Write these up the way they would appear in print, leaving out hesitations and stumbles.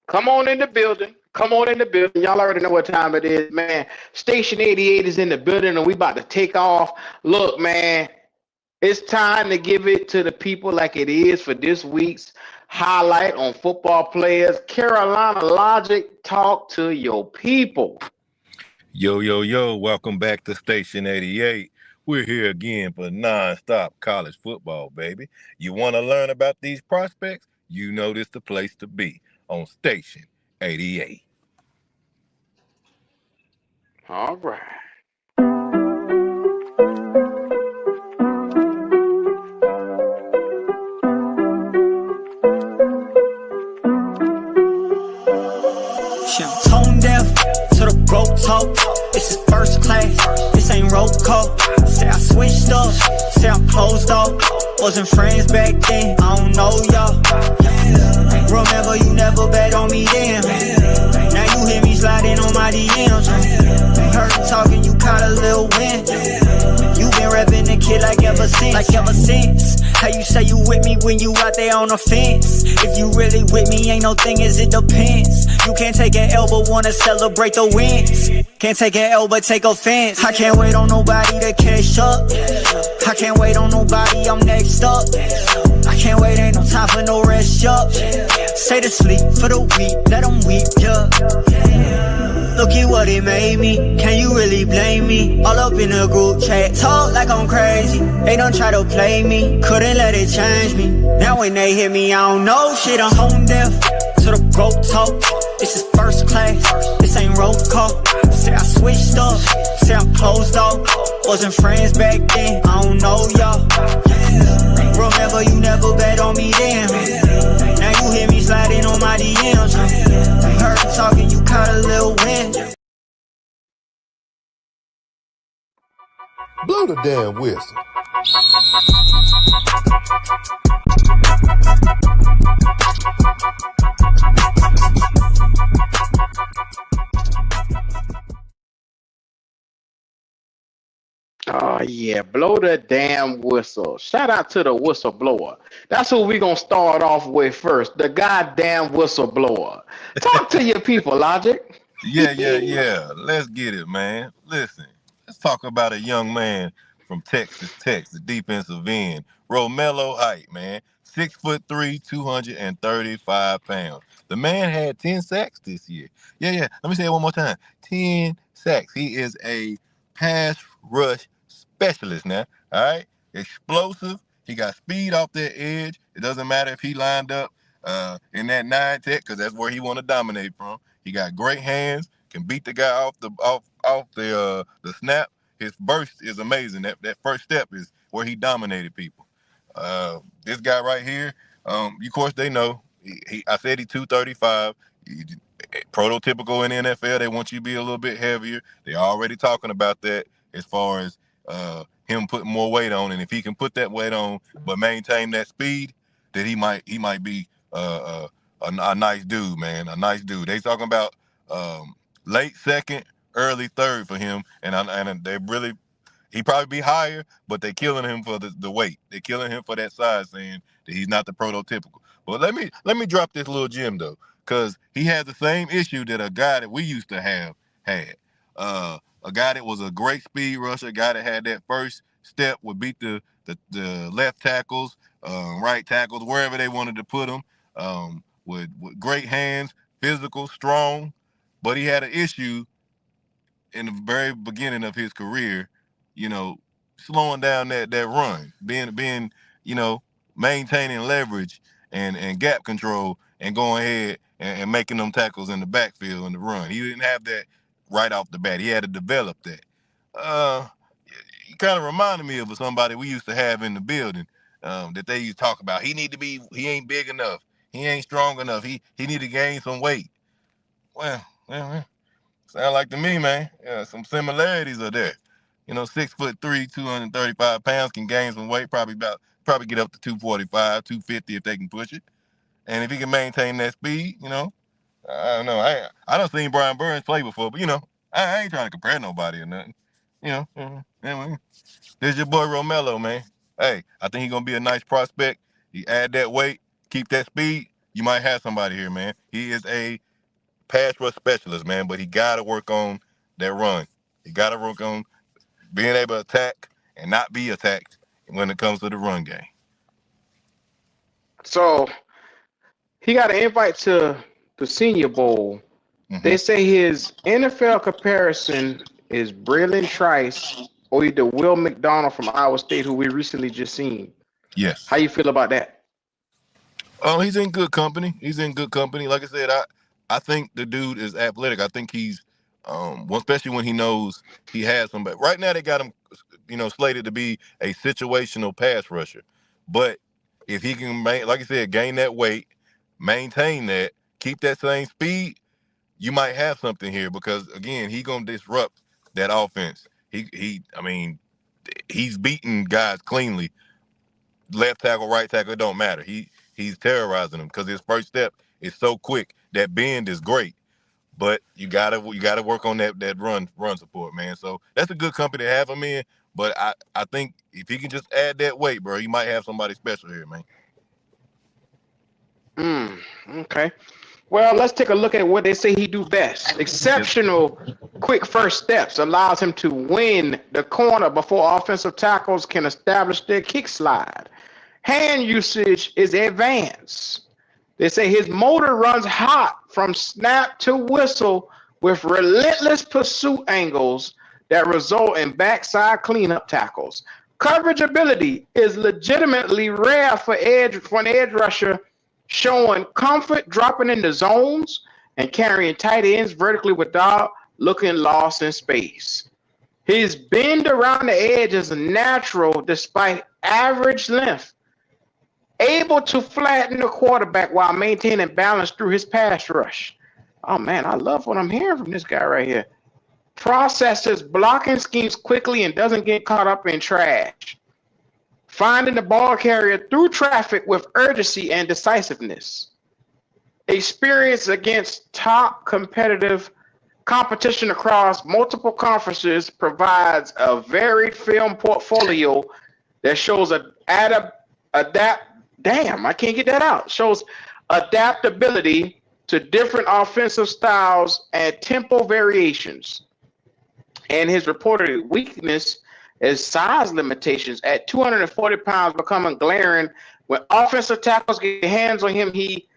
Come on in the building. Come on in the building. Y'all already know what time it is, man. Station 88 is in the building and we about to take off. Look, man, it's time to give it to the people like it is for this week's highlight on football players. Carolina Logic, talk to your people. Yo, yo, yo, welcome back to Station 88. We're here again for non-stop college football, baby. You want to learn about these prospects? You know this the place to be on Station 88. All right. She I'm tone deaf to the broke talk. This is first class, this ain't roll call. Say I switched up, say I'm closed off. Wasn't friends back then, I don't know y'all. Remember you never bet on me then. Now you hear me sliding on my DMs. Heard you talking, you caught a little wind. You been rapping the kid like ever since. How you say you with me when you out there on the fence? If you really with me, ain't no thing as it depends. You can't take an L but wanna celebrate the wins. Can't take an L but take offense. I can't wait on nobody to catch up. I can't wait on nobody, I'm next up. I can't wait, ain't no time for no rest up. Stay to sleep for the week, let them weep, yeah. Look at what it made me, can you really blame me? All up in the group chat, talk like I'm crazy. They don't try to play me, couldn't let it change me. Now when they hit me, I don't know shit, I'm tone deaf to the broke talk. This is first class, this ain't roll call. Say I switched up, say I'm closed off. Wasn't friends back then, I don't know y'all. Remember you never bet on me then. Now you hear me sliding on my DMs. Heard you talking, you caught a little wind. Blow the damn whistle. Oh yeah, blow the damn whistle. Shout out to the whistleblower. That's who we gonna start off with first. The goddamn whistleblower. Talk to your people, Logic. Yeah. Let's get it, man. Listen, let's talk about a young man from Texas, defensive end, Romello Height, man. 6'3", 235 pounds. The man had 10 sacks this year. Yeah. Let me say it one more time. 10 sacks. He is a pass rush specialist now. All right. Explosive. He got speed off that edge. It doesn't matter if he lined up in that 9 tech, because that's where he want to dominate from. He got great hands, can beat the guy off the snap. His burst is amazing. That first step is where he dominated people. This guy right here, of course they know. I said he 235. Prototypical in the NFL. They want you to be a little bit heavier. They're already talking about that as far as him putting more weight on, and if he can put that weight on but maintain that speed, that he might be a nice dude, man. A nice dude. They talking about late second, early third for him, and they really he probably be higher, but they killing him for the weight. They killing him for that size, saying that he's not the prototypical. But let me drop this little gem though, because he has the same issue that a guy that we used to have had. A guy that was a great speed rusher, a guy that had that first step, would beat the left tackles, right tackles, wherever they wanted to put him. With great hands, physical, strong, but he had an issue in the very beginning of his career, you know, slowing down that run, being maintaining leverage and gap control and going ahead and making them tackles in the backfield in the run. He didn't have that right off the bat. He had to develop that. Uh, he kind of reminded me of somebody we used to have in the building, that they used to talk about. He ain't big enough. He ain't strong enough. He need to gain some weight. Well, sound like to me, man. Yeah, some similarities are there. 6'3", 235 pounds, can gain some weight, probably get up to 245, 250 if they can push it. And if he can maintain that speed, I don't know. I done seen Brian Burns play before, but I ain't trying to compare nobody or nothing. Anyway, there's your boy Romello, man. Hey, I think he's gonna be a nice prospect. He add that weight, keep that speed. you might have somebody here, man. He is a pass rush specialist, man, but he got to work on that run. He got to work on being able to attack and not be attacked when it comes to the run game. So he got an invite to the Senior Bowl. They say his NFL comparison is Braylon Trice or either Will McDonald from Iowa State, who we recently just seen. Yes. How you feel about that? Oh, he's in good company. He's in good company. Like I said, I think the dude is athletic. I think he's, especially when he knows he has somebody. Right now, they got him, slated to be a situational pass rusher. But if he can, like I said, gain that weight, maintain that, keep that same speed, you might have something here because again, he's gonna disrupt that offense. He's beating guys cleanly. Left tackle, right tackle, it don't matter. He's terrorizing them because his first step is so quick. That bend is great, but you gotta work on that run support, man. So that's a good company to have him in. But I think if he can just add that weight, bro, you might have somebody special here, man. Okay. Well, let's take a look at what they say he do best. Exceptional quick first steps allows him to win the corner before offensive tackles can establish their kick slide. Hand usage is advanced. They say his motor runs hot from snap to whistle with relentless pursuit angles that result in backside cleanup tackles. Coverage ability is legitimately rare for an edge rusher, showing comfort dropping into zones and carrying tight ends vertically without looking lost in space. His bend around the edge is natural despite average length, able to flatten the quarterback while maintaining balance through his pass rush. Oh man, I love what I'm hearing from this guy right here. Processes blocking schemes quickly and doesn't get caught up in trash. Finding the ball carrier through traffic with urgency and decisiveness. Experience against top competition across multiple conferences provides a varied film portfolio that shows shows adaptability to different offensive styles and tempo variations. And his reported weakness is size limitations at 240 pounds becoming glaring. When offensive tackles get hands on him, he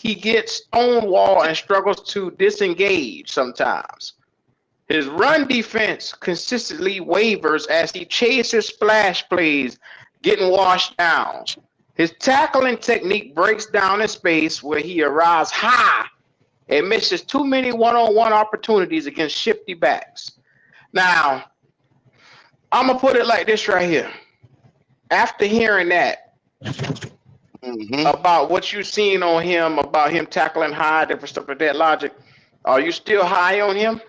gets stonewall and struggles to disengage sometimes. His run defense consistently wavers as he chases splash plays, getting washed down. His tackling technique breaks down in space where he arrives high and misses too many one-on-one opportunities against shifty backs. Now, I'm going to put it like this right here. After hearing that, about what you've seen on him, about him tackling high, different stuff like that logic, are you still high on him?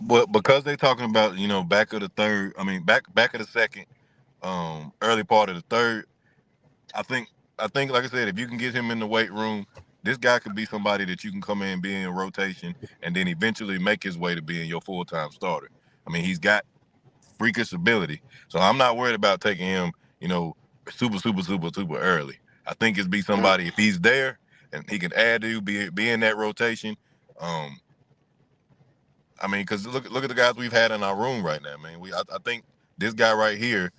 But because they're talking about, back of the third, back of the second, early part of the third, I think, like I said, if you can get him in the weight room, this guy could be somebody that you can come in, be in rotation, and then eventually make his way to being your full-time starter. He's got freakish ability. So I'm not worried about taking him, super early. I think it'd be somebody, if he's there and he can add to be in that rotation. Because look at the guys we've had in our room right now, man. I think this guy right here,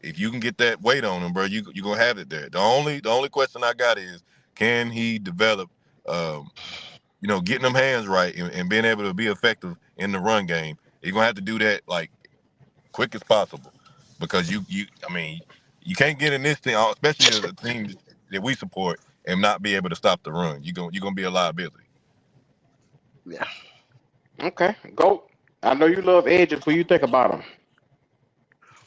if you can get that weight on him, bro, you're gonna have it there. The only question I got is, can he develop getting them hands right and being able to be effective in the run game? You're gonna have to do that like quick as possible, because you can't get in this thing, especially as a team that we support, and not be able to stop the run. You're gonna be a liability. Yeah. Okay, go. I know you love edges. What do you think about them?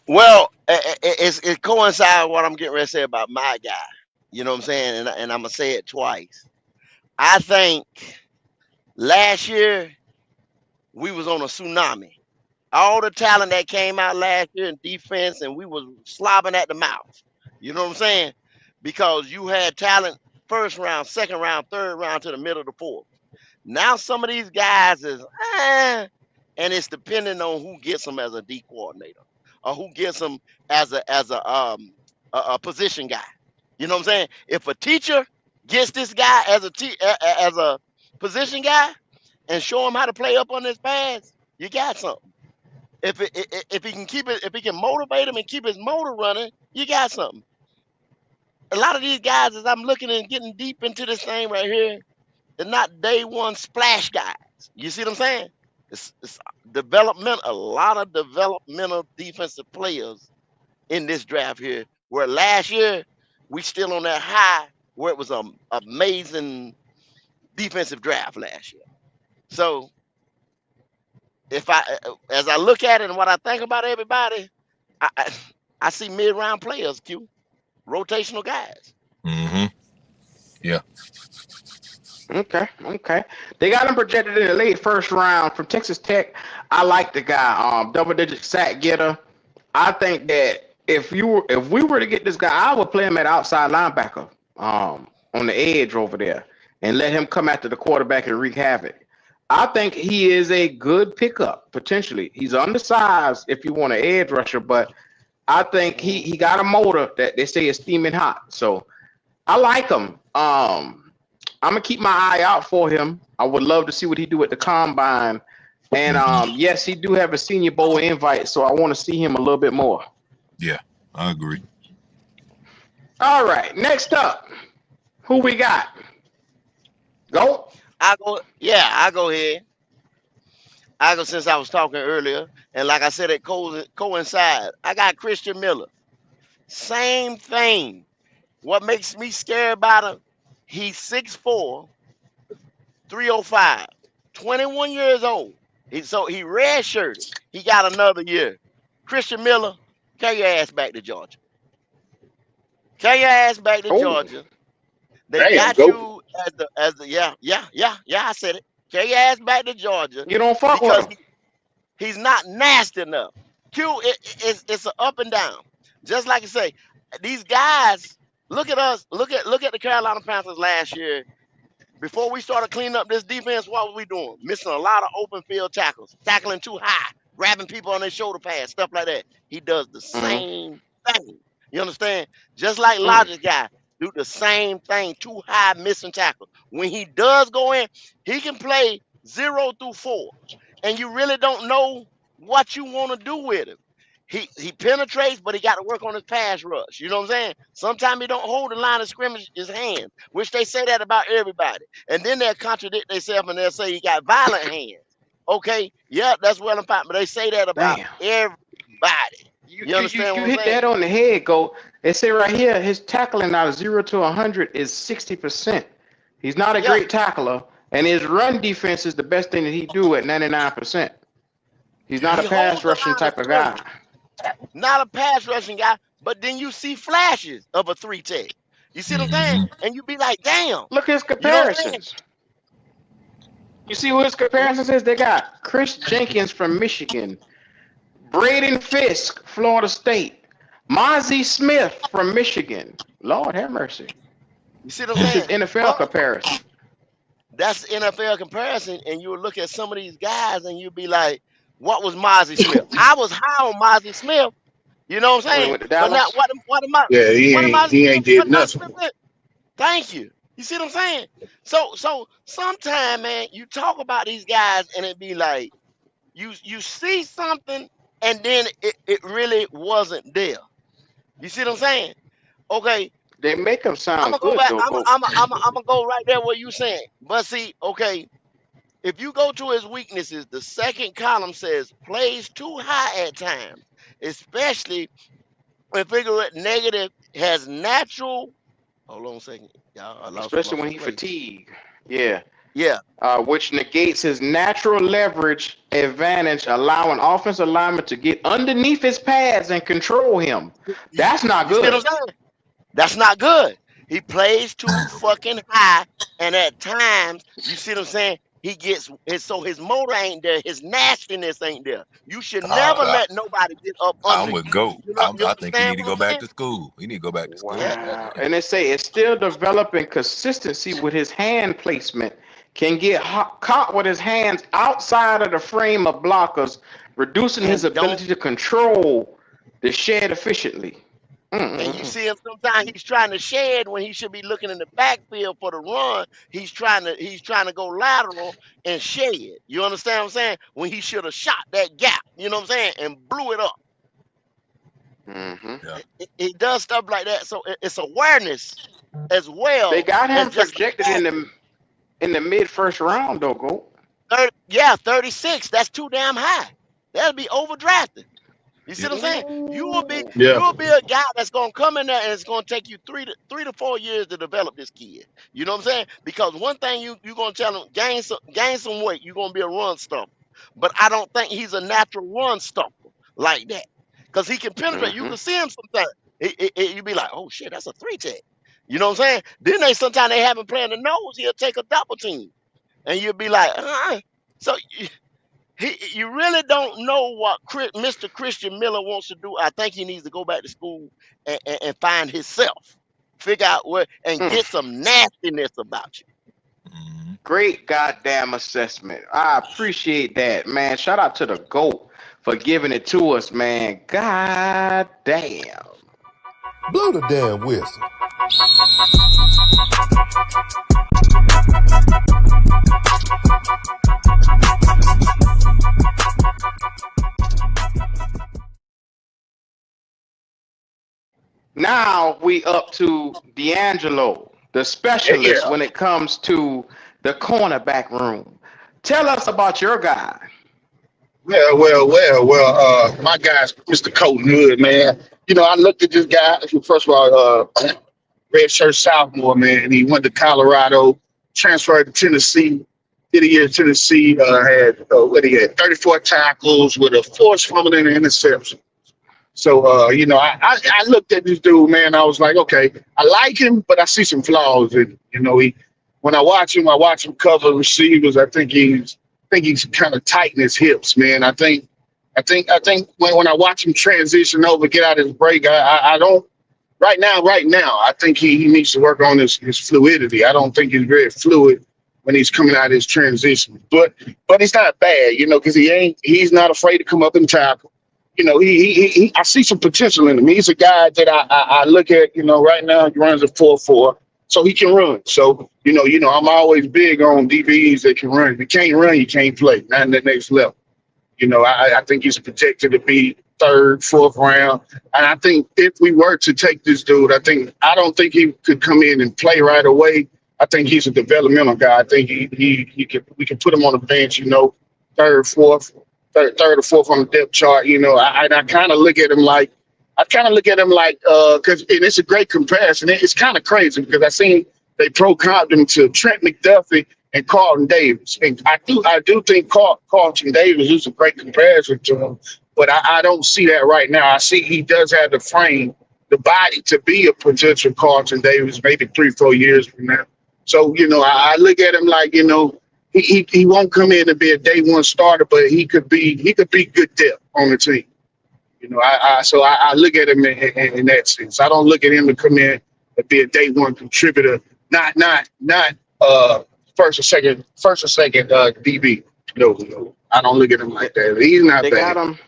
Well, it coincides with what I'm getting ready to say about my guy. You know what I'm saying? And I'm gonna say it twice. I think last year we was on a tsunami. All the talent that came out last year in defense, and we was slobbing at the mouth. You know what I'm saying? Because you had talent first round, second round, third round to the middle of the fourth. Now some of these guys is, and it's depending on who gets them as a D coordinator or who gets them as a position guy. You know what I'm saying? If a teacher gets this guy as as a position guy and show him how to play up on his pads, you got something. If he can keep it, if he can motivate him and keep his motor running, you got something. A lot of these guys, as I'm looking and getting deep into this thing right here, they're not day one splash guys. You see what I'm saying? It's development, a lot of developmental defensive players in this draft here. Where last year we still on that high where it was an amazing defensive draft last year. So as I look at it and what I think about everybody, I see mid-round players, Q, rotational guys. Mm-hmm. Yeah. Okay. They got him projected in the late first round from Texas Tech. I like the guy. Double-digit sack getter. I think that if we were to get this guy, I would play him at outside linebacker, on the edge over there, and let him come after the quarterback and wreak havoc. I think he is a good pickup potentially. He's undersized if you want an edge rusher, but I think he got a motor that they say is steaming hot. So I like him. I'm gonna keep my eye out for him. I would love to see what he do at the combine. And yes, he do have a Senior Bowl invite, so I want to see him a little bit more. Yeah, I agree. All right, next up, who we got? Go. I go ahead. I go since I was talking earlier, and like I said, it coincides. I got Christian Miller. Same thing. What makes me scared about him? He's 6'4", 305, 21 years old. He redshirted. He got another year. Christian Miller, carry your ass back to Georgia. Carry your ass back to Georgia. They got you as the I said it. Carry your ass back to Georgia. You don't fuck with him. He's not nasty enough. It's an up and down. Just like you say, these guys. Look at us. Look at the Carolina Panthers last year. Before we started cleaning up this defense, what were we doing? Missing a lot of open field tackles, tackling too high, grabbing people on their shoulder pads, stuff like that. He does the same thing. You understand? Just like Logic guy, do the same thing, too high, missing tackle. When he does go in, he can play 0 through 4, and you really don't know what you want to do with him. He penetrates, but he got to work on his pass rush. You know what I'm saying? Sometimes he don't hold the line of scrimmage his hand, which they say that about everybody. And then they'll contradict themselves and they'll say he got violent hands. Okay, yeah, that's well and fine, but they say that about everybody. You understand what I'm hit saying? that on the head, Go. They say right here, his tackling out of 0 to 100 is 60%. He's not a great tackler, and his run defense is the best thing that he do at 99%. He's not a pass rushing type of guy. Not a pass rushing guy, but then you see flashes of a 3-tech. You see what I'm saying? And you be like, damn. Look at his comparisons. You see who his comparisons is? They got Chris Jenkins from Michigan, Braden Fisk, Florida State, Mozzie Smith from Michigan. Lord have mercy. You see what I'm saying? This is NFL comparison. That's NFL comparison, and you would look at some of these guys and you'd be like, what was Mozzie Smith? I was high on Mozzie Smith. You know what I'm saying? But now, what am I? Yeah, he ain't did nothing. Thank you. You see what I'm saying? So sometimes, man, you talk about these guys and it be like, you see something and then it really wasn't there. You see what I'm saying? Okay. They make them sound I'm gonna good. I'm gonna go right there where you saying. But see, okay. If you go to his weaknesses, the second column says plays too high at times, especially when figure it negative has natural. Hold on a second, y'all. Especially when he fatigued. Yeah. Yeah. Which negates his natural leverage advantage, allowing offensive linemen to get underneath his pads and control him. That's not good. You see what I'm saying? That's not good. He plays too fucking high, and at times, you see what I'm saying? He gets his motor ain't there, his nastiness ain't there. You should never let nobody get up under. I'm with Go. I think he need to go back to school. He need to go back to school. Wow. And they say it's still developing consistency with his hand placement. Can get caught with his hands outside of the frame of blockers, reducing his ability to control the shed efficiently. And you see him sometimes he's trying to shed when he should be looking in the backfield for the run. He's trying to go lateral and shed. You understand what I'm saying? When he should have shot that gap, you know what I'm saying, and blew it up. Yeah. He does stuff like that. So it's awareness as well. They got him as just projected in the mid first round though, Go. 36. That's too damn high. That'll be overdrafted. You see what I'm saying? You will be a guy that's gonna come in there and it's gonna take you 3 to 4 years to develop this kid. You know what I'm saying? Because one thing you're gonna tell him, gain some weight, you're gonna be a run stopper. But I don't think he's a natural run stopper like that. Because he can penetrate. You can see him sometimes. You be like, oh shit, that's a 3-tech. You know what I'm saying? Then sometimes they have him playing the nose, he'll take a double team. And you'll be like, So you really don't know what Mr. Christian Miller wants to do. I think he needs to go back to school and find himself, figure out what, and get some nastiness about you. Great goddamn assessment. I appreciate that, man. Shout out to the GOAT for giving it to us, man. God damn. Blow the damn whistle. Now we up to D'Angelo, the specialist when it comes to the cornerback room. Tell us about your guy. Well. My guy's Mr. Colton Hood, man. You know, I looked at this guy. First of all, red shirt sophomore, man. He went to Colorado, transferred to Tennessee, did a year in Tennessee. Had 34 tackles with a forced fumble and an interception. So, you know, I looked at this dude, man. I was like, okay, I like him, but I see some flaws in him. You know, when I watch him cover receivers. I think he's kind of tight in his hips, man. I think when I watch him transition over, get out his break, I don't. Right now, I think he needs to work on his fluidity. I don't think he's very fluid when he's coming out of his transition. But it's not bad, you know, because he's not afraid to come up and tackle. You know, I see some potential in him. He's a guy that I look at, you know, right now he runs a 4.4, so he can run. So, you know, I'm always big on DBs that can run. If you can't run, you can't play. Not in the next level. You know, I think he's projected to be 3rd, 4th round. And I think if we were to take this dude, I don't think he could come in and play right away. I think he's a developmental guy. I think we can put him on the bench, you know, 3rd, 4th. Third or 4th on the depth chart, you know. I kind of look at him like, because it's a great comparison. It's kind of crazy because I seen they pro-comped him to Trent McDuffie and Carlton Davis, and I do think Carlton Davis is a great comparison to him, but I don't see that right now. I see he does have the frame, the body to be a potential Carlton Davis, maybe 3-4 years from now. So, you know, I look at him like, you know, he won't come in and be a day one starter, but he could be good depth on the team. You know, so I look at him in that sense. I don't look at him to come in and be a day one contributor, not first or second DB. No, I don't look at him like that. He's not bad. They got him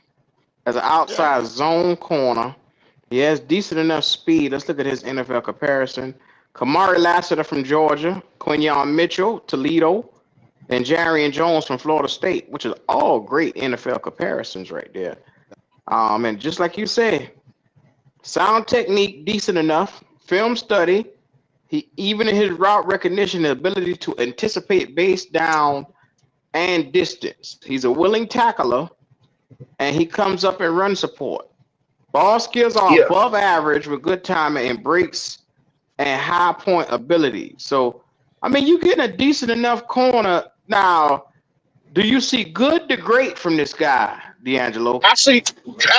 as an outside zone corner. He has decent enough speed. Let's look at his NFL comparison. Kamari Lassiter from Georgia, Quinyon Mitchell, Toledo, and Jarian Jones from Florida State, which is all great NFL comparisons right there. And just like you said, sound technique, decent enough, film study. He even in his route recognition, the ability to anticipate base, down, and distance. He's a willing tackler, and he comes up in run support. Ball skills are above average with good timing and breaks and high point ability. So, I mean, you getting a decent enough corner. Now, do you see good to great from this guy, D'Angelo? I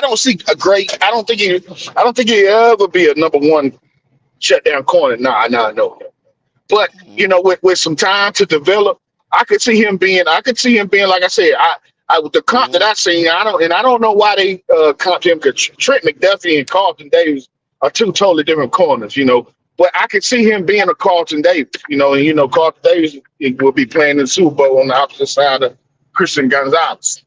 don't see a great. I don't think he'll ever be a number one shutdown corner. No. But you know, with some time to develop, I could see him being. Like I said, with the comp that I seen, I don't know why they comped him, because Trent McDuffie and Carlton Davis are two totally different corners. You know. But I could see him being a Carlton Davis, you know, and, you know, Carlton Davis will be playing in the Super Bowl on the opposite side of Christian Gonzalez.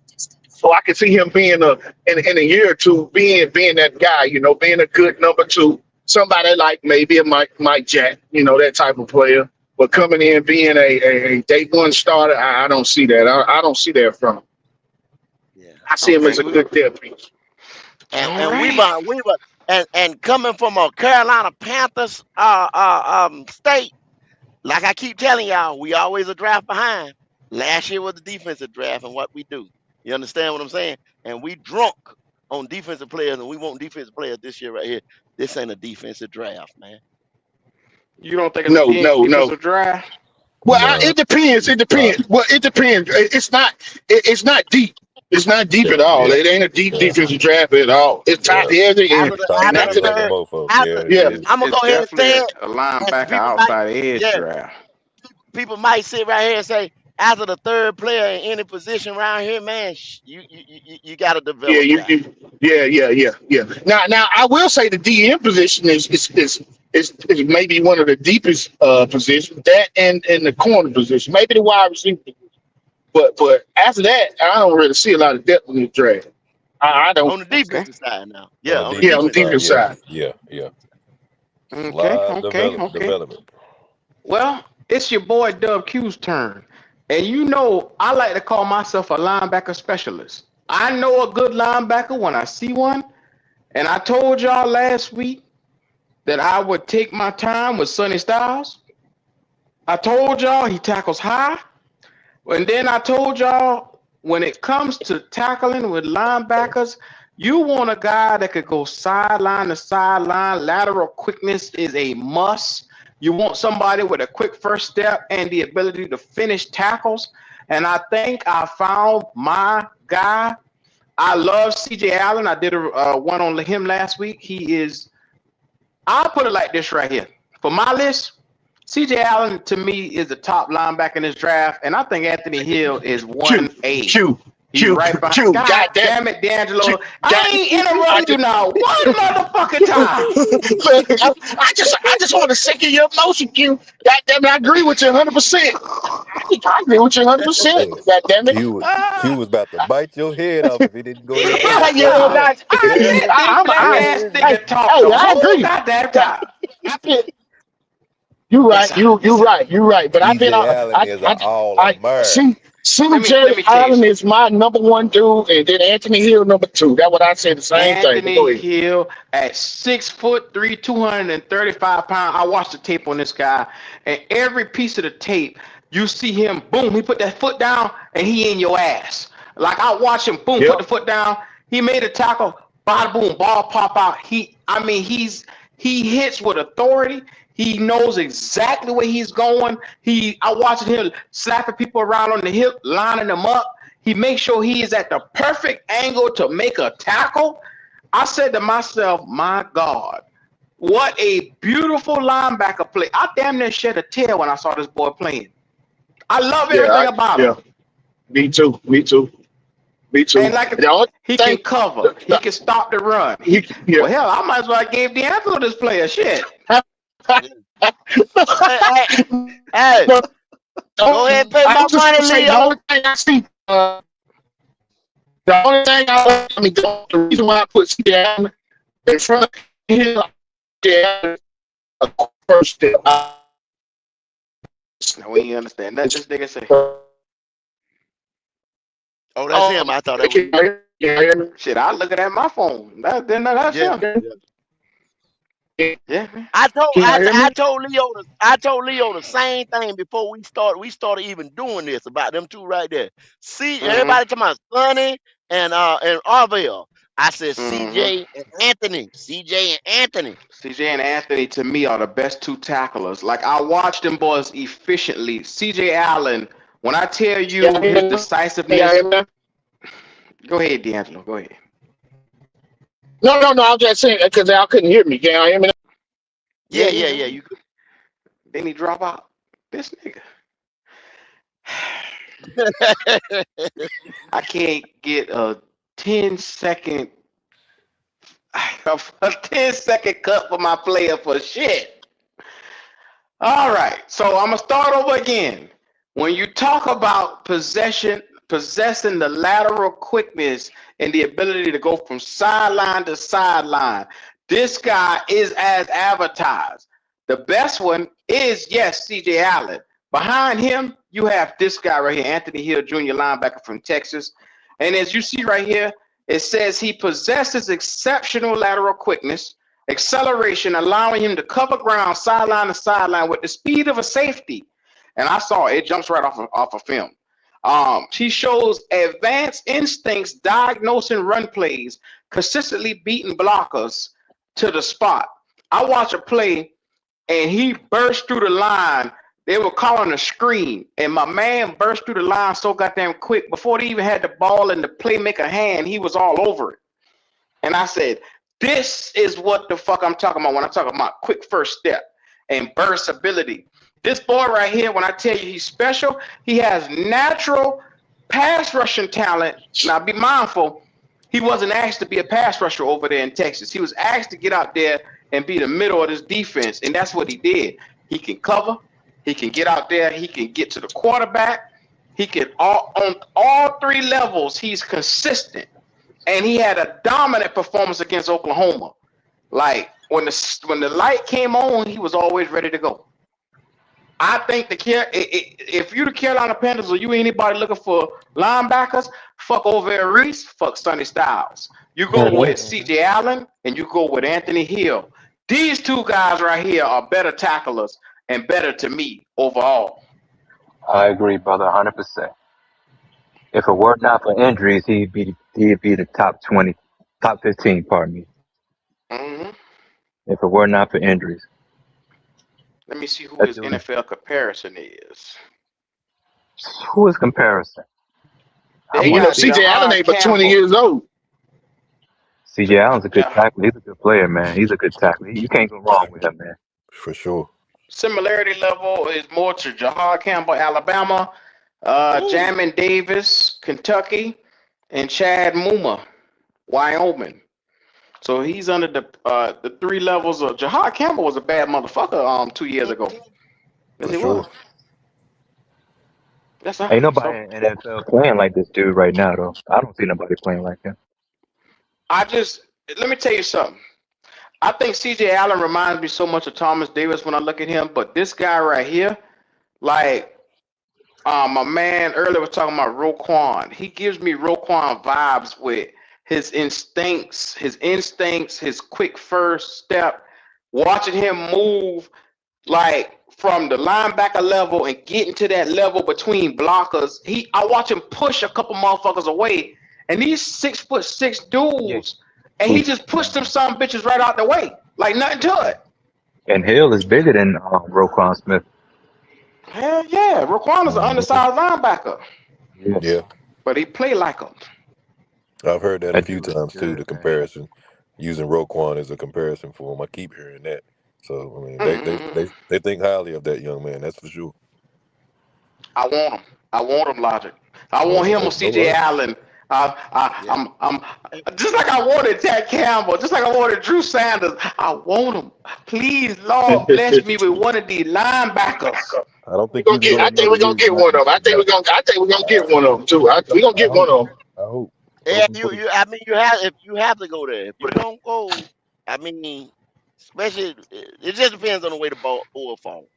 So I can see him being in a year or two being that guy, you know, being a good number two, somebody like maybe a Mike Jack, you know, that type of player. But coming in being a day one starter, I don't see that. I don't see that from him. Yeah. I see him Okay. as a good depth piece. And coming from a Carolina Panthers state, like I keep telling y'all, we always a draft behind. Last year was the defensive draft, and what we do. You understand what I'm saying? And we drunk on defensive players, and we want defensive players this year right here. This ain't a defensive draft, man. You don't think it's No, a no. defensive draft? Well, No. it depends. It depends. Well, it depends. It's not deep. It's not deep at all. Yeah. It ain't a deep defensive draft at all. It's top heavy. And After the, Top after after the that, third, mofo. after, yeah. Yeah. I'm gonna It's go ahead and say definitely it. a And linebacker people might, outside the edge yeah, draft. people might sit right here and say, after the third player in any position around here, man, you got to Yeah, develop that. yeah. Now, I will say the DM position is maybe one of the deepest positions. That and the corner position, maybe the wide receiver. But after that, I don't really see a lot of depth in this draft. I don't. On the defensive side now. Yeah, on the Yeah, on the defensive defense Yeah. side. Yeah. Okay. Development. Well, it's your boy Dub Q's turn. And you know, I like to call myself a linebacker specialist. I know a good linebacker when I see one. And I told y'all last week that I would take my time with Sonny Styles. I told y'all he tackles high. And then I told y'all when it comes to tackling with linebackers, you want a guy that could go sideline to sideline. Lateral quickness is a must. You want somebody with a quick first step and the ability to finish tackles. And I think I found my guy. I love CJ Allen. I did a one on him last week. He is, I'll put it like this right here. For my list, CJ Allen to me is the top linebacker in this draft. And I think Anthony Hill is 1A. He's right behind. God damn it, D'Angelo. I ain't interrupted you now. One motherfucking time. I just want to second your motion, Q. God damn it, I agree with you 100%. I agree with you 100%. God damn it. Q was about to bite your head off if he didn't go there. I agree. You're right. But I've been Allen is an all-American. CJ Allen is my number one dude, and then Anthony Hill number two. That's what I said. The same thing. Anthony Hill at 6'3", 235 pounds. I watched the tape on this guy, and every piece of the tape, you see him. Boom, he put that foot down, and he in your ass. Like I watch him. Boom, put the foot down. He made a tackle. Bada boom, ball pop out. He hits with authority. He knows exactly where he's going. I watched him slapping people around on the hip, lining them up. He makes sure he is at the perfect angle to make a tackle. I said to myself, my God, what a beautiful linebacker play. I damn near shed a tear when I saw this boy playing. I love everything about him. Me too. And like he can cover. He can stop the run. Well, hell, I might as well gave D'Angelo this player. Shit. Hey, go ahead and pay my money, Leo. The reason why I put CJ Allen in front of him, a first step. We understand. That's this nigga say. Oh, that's him. I thought that was Shit, I looking at my phone. That's him. Yeah, man. I told Leo the same thing before we started even doing this about them two right there. See, everybody talking about Sonny and Arvell. I said CJ and Anthony. CJ and Anthony to me are the best two tacklers. Like I watched them boys efficiently. CJ Allen, when I tell you his decisiveness. Go ahead, D'Angelo. Go ahead. No. I'm just saying because y'all couldn't hear me. Can y'all hear me? Yeah. You could. Then he drop out. This nigga. I can't get a 10-second cut for my player for shit. All right, so I'm gonna start over again. When you talk about possession possessing the lateral quickness and the ability to go from sideline to sideline. This guy is as advertised. The best one is, yes, CJ Allen. Behind him, you have this guy right here, Anthony Hill, junior linebacker from Texas. And as you see right here, it says he possesses exceptional lateral quickness, acceleration, allowing him to cover ground sideline to sideline with the speed of a safety. And I saw it jumps right off of film. He shows advanced instincts, diagnosing run plays, consistently beating blockers to the spot. I watched a play, and he burst through the line. They were calling a screen, and my man burst through the line so goddamn quick. Before they even had the ball in the playmaker hand, he was all over it. And I said, this is what the fuck I'm talking about when I talk about quick first step and burst ability. This boy right here, when I tell you he's special, he has natural pass rushing talent. Now, be mindful, he wasn't asked to be a pass rusher over there in Texas. He was asked to get out there and be the middle of this defense, and that's what he did. He can cover. He can get out there. He can get to the quarterback. He can on all three levels. He's consistent, and he had a dominant performance against Oklahoma. Like when the light came on, he was always ready to go. I think if you're the Carolina Panthers or you anybody looking for linebackers, fuck Over Reese, fuck Sonny Styles. You go with CJ Allen and you go with Anthony Hill. These two guys right here are better tacklers and better to me overall. I agree, brother, 100%. If it were not for injuries, he'd be the top 20, top 15, pardon me. Mm-hmm. If it were not for injuries. Let me see who his NFL comparison is. Who is comparison? CJ Allen ain't but 20 years old. CJ Allen's a good tackler. He's a good player, man. He's a good tackler. You can't go wrong with him, man. For sure. Similarity level is more to Jahad Campbell, Alabama, Jamin Davis, Kentucky, and Chad Muma, Wyoming. So he's under the three levels of Jahad Campbell was a bad motherfucker 2 years ago. Yes, he was. That's Ain't nobody in NFL playing like this dude right now, though. I don't see nobody playing like him. Let me tell you something. I think CJ Allen reminds me so much of Thomas Davis when I look at him, but this guy right here, like my man earlier was talking about Roquan. He gives me Roquan vibes with his instincts, his quick first step, watching him move like from the linebacker level and getting to that level between blockers. I watch him push a couple motherfuckers away, and these 6'6" dudes, and he just pushed them some bitches right out the way, like nothing to it. And Hill is bigger than Roquan Smith. Hell yeah, Roquan is an undersized linebacker. Yeah. But he play like him. I've heard that a few times too, the comparison, using Roquan as a comparison for him. I keep hearing that. So, I mean, they think highly of that young man, that's for sure. I want him, Logic. I want him on CJ Allen. I'm just like I wanted Jack Campbell, just like I wanted Drew Sanders. I want him. Please, Lord, bless me with one of these linebackers. I don't think I think we're gonna get one of them. I think we're gonna get one of them too. We're gonna get one of them. I hope. Yeah, if you have to go there. If you don't go, I mean, especially it just depends on the way the ball falls.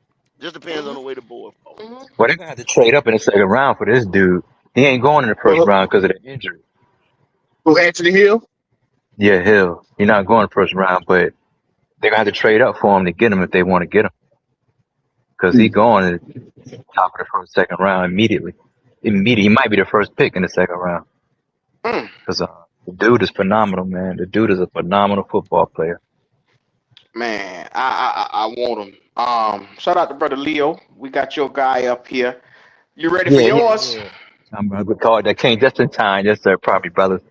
Just depends on the way the ball falls. Well, they're gonna have to trade up in the second round for this dude. He ain't going in the first round because of the injury. Who, Anthony Hill? Yeah, Hill. You're not going first round, but they're gonna have to trade up for him to get him if they want to get him. Because he's going to the top of the first, second round immediately. He might be the first pick in the second round. Because the dude is phenomenal, man. The dude is a phenomenal football player. Man, I want him. Shout out to brother Leo. We got your guy up here. You ready for yours? Yeah. I'm gonna call that came just in time. Yes, sir. Probably, brothers.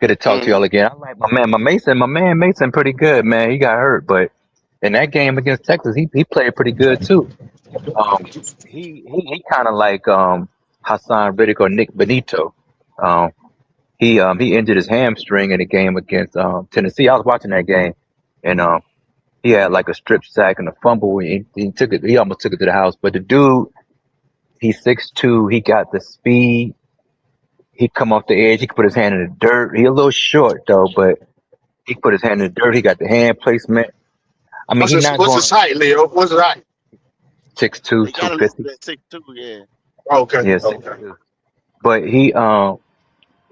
Good to talk to y'all again. I like my man Mason pretty good, man. He got hurt, but in that game against Texas, he played pretty good too. He kind of like Hassan Riddick or Nick Benito. He injured his hamstring in the game against Tennessee. I was watching that game, and he had like a strip sack and a fumble. He almost took it to the house. But the dude, he's 6'2". He got the speed. he come off the edge. He could put his hand in the dirt. He a little short though, but he put his hand in the dirt. He got the hand placement. I mean, he's not What's going his height, Leo? What's his height? 6'2", He got a little 250. bit 6'2", yeah. Okay. Yeah, 6'2". But he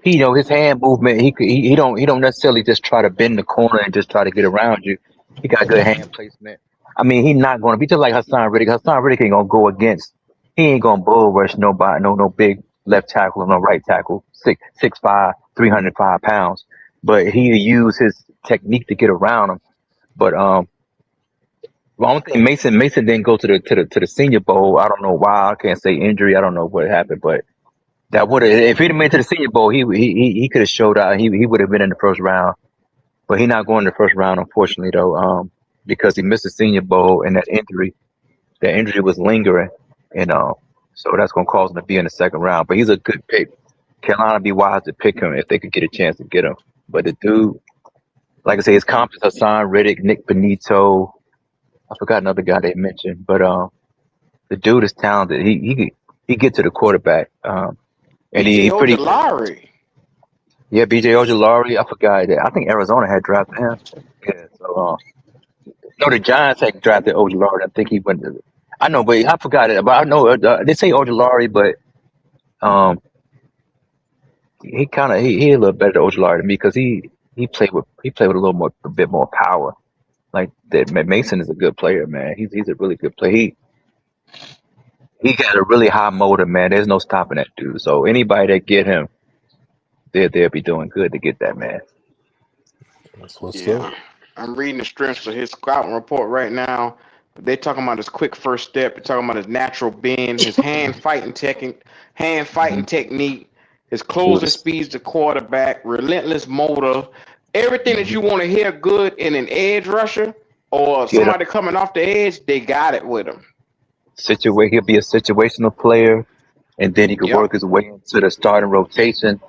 you know, his hand movement. He don't necessarily just try to bend the corner and just try to get around you. He got good hand placement. I mean, he's not going to be just like Hassan Riddick. Hassan Riddick ain't gonna go against. He ain't gonna bull rush nobody. No big left tackle, no right tackle. 6'5", 305 pounds. But he use his technique to get around him. But the only thing Mason didn't go to the Senior Bowl. I don't know why. I can't say injury. I don't know what happened, but that would have, if he'd have made it to the Senior Bowl, he could have showed out. He would have been in the first round. But he's not going to the first round, unfortunately, though, because he missed the Senior Bowl and that injury was lingering, and so that's going to cause him to be in the second round. But he's a good pick. Carolina be wise to pick him if they could get a chance to get him. But the dude, like I say, his comp is Hassan Riddick, Nick Benito. I forgot another guy they mentioned, but the dude is talented. He get to the quarterback, and he pretty. Ojulari. Yeah, B.J. Ojulari. I forgot that. I think Arizona had drafted him. Yeah, so no, the Giants had drafted Ojulari. I think he went. I know, but I forgot it. But I know they say Ojulari, but he kind of he a little better than Ojulari to me because he played with a bit more power. Like that, Mason is a good player, man. He's a really good player. He got a really high motor, man. There's no stopping that dude. So anybody that get him, they'll be doing good to get that man. That's what's Yeah. up. I'm reading the strengths of his scouting report right now. They're talking about his quick first step. They're talking about his natural bend, his hand fighting technique, his closing speeds to quarterback, relentless motor, everything that you want to hear good in an edge rusher or somebody coming off the edge, they got it with him. He'll be a situational player, and then he could work his way into the starting rotation.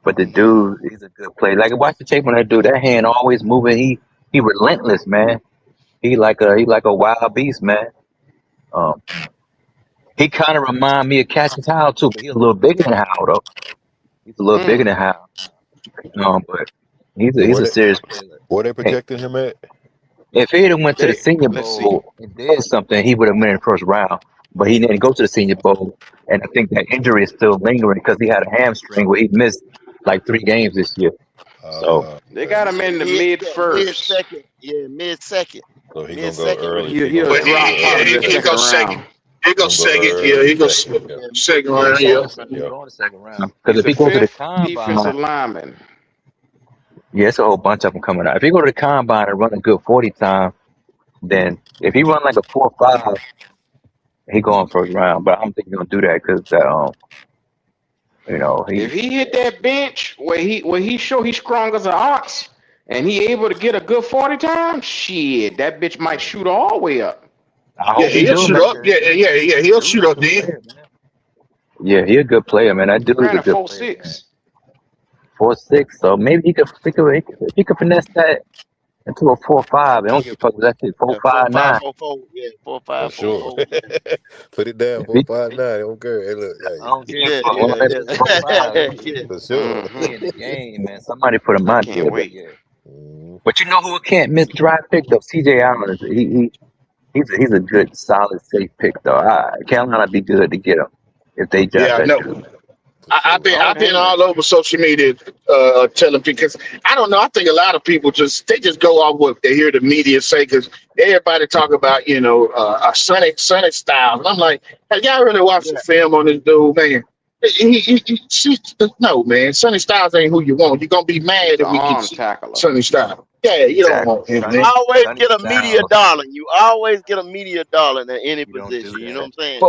But the dude, he's a good player. Like watch the tape on that dude. That hand always moving. He relentless, man. He like a wild beast, man. He kind of remind me of Cassius Howell too, but he's a little bigger than Howell though. He's a little bigger than Howell. But he's a serious player. Where they projecting him at? If he had went to the Senior Bowl and did something, he would have been in the first round. But he didn't go to the Senior Bowl, and I think that injury is still lingering because he had a hamstring where he missed like 3 games this year. So they got him in the mid-first. Mid-second. So he gonna go early. He'll drop out of the second round. He goes second. Yeah, he goes second round. Yeah. Going to second round. Because if he goes to the combine, defensive lineman. Yeah, it's a whole bunch of them coming out. If he go to the combine and run a good 40 time, then if he run like a 4.5, he going first round. But I don't think he's gonna do that because if he hit that bench where he show he's strong as an ox and he able to get a good 40 times, shit, that bitch might shoot all the way up. Yeah, he'll shoot up. Yeah, he'll shoot up then. Yeah, he a good player, man. That dude is a good 4.6. 4.6. So maybe he could finesse that into a 4.5. I don't give a fuck. That's it. 4.59. 4.5. Yeah, 4.5. For sure. Put it down. 4.59. Don't care. Hey, look. Hey. I don't give a fuck. Yeah. For sure. He in the game, man. Somebody put him out there. Mm-hmm. But you know who can't miss draft pick though? CJ Allen. He's a good, solid, safe pick though. Carolina be good to get him if they draft that dude. I've been all over social media telling because I don't know. I think a lot of people just go off what they hear the media say because everybody talk about Sonny Styles. And I'm like, have y'all really watched the film on this dude, man? No, man. Sonny Styles ain't who you want. You're gonna be mad if we get Sonny Styles. Yeah, you don't want him. Man. You always get a media darling. You always get a media darling in any position. You know what I'm saying?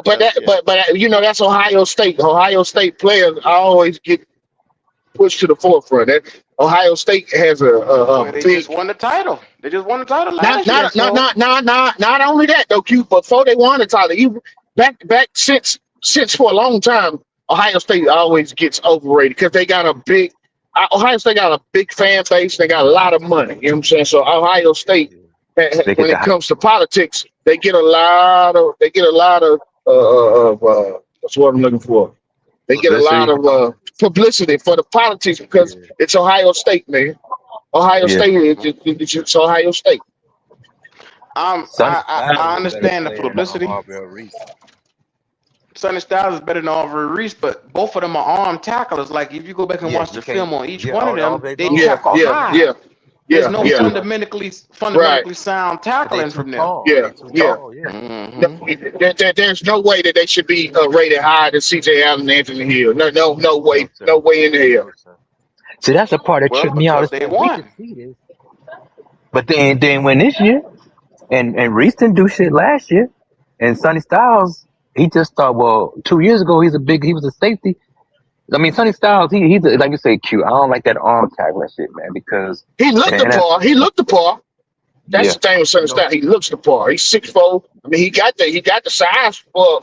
But you know that's Ohio State. Ohio State players always get pushed to the forefront. Ohio State has they just won the title. They just won the title last year. Not only that though, Q. Before they won the title, back since for a long time, Ohio State always gets overrated because they got Ohio State got a big fan base. They got a lot of money. You know what I'm saying? So Ohio State, when it comes to politics, they get a lot of what's what I'm looking for. They get a lot of publicity for the politics because Yeah. it's Ohio State, man. Ohio Yeah. State is it's Ohio State. Sonny I Styles is a better understand the player than publicity. Aubrey Reese. Sonny Styles is better than Aubrey Reese, but both of them are arm tacklers. Like if you go back and Yeah, watch you the can't. film on each Yeah, one of all them, they they do. Yeah, tackle yeah, high. yeah, There's yeah, no yeah. fundamentally Right. sound But they tackling too from them. tall. Yeah, They too yeah. tall. Yeah. Hmm There's no way that they should be rated higher than C.J. Allen and Anthony Hill. No No, way, sir. no way in the hell. No, sir. See, that's the part that Well, tripped me out. because Is they that we won. could see this, but then when this year, and Reese didn't do shit last year, and Sonny Styles, he just thought, well, 2 years ago he was a safety. I mean, Sonny Styles, he's like you say, cute. I don't like that arm tackling shit, man, because He in looked the the part. He NFL, looked the part. That's yeah, the thing with Sonny you know, Styles. He looks the part. He's 6'4". I mean, he got the size for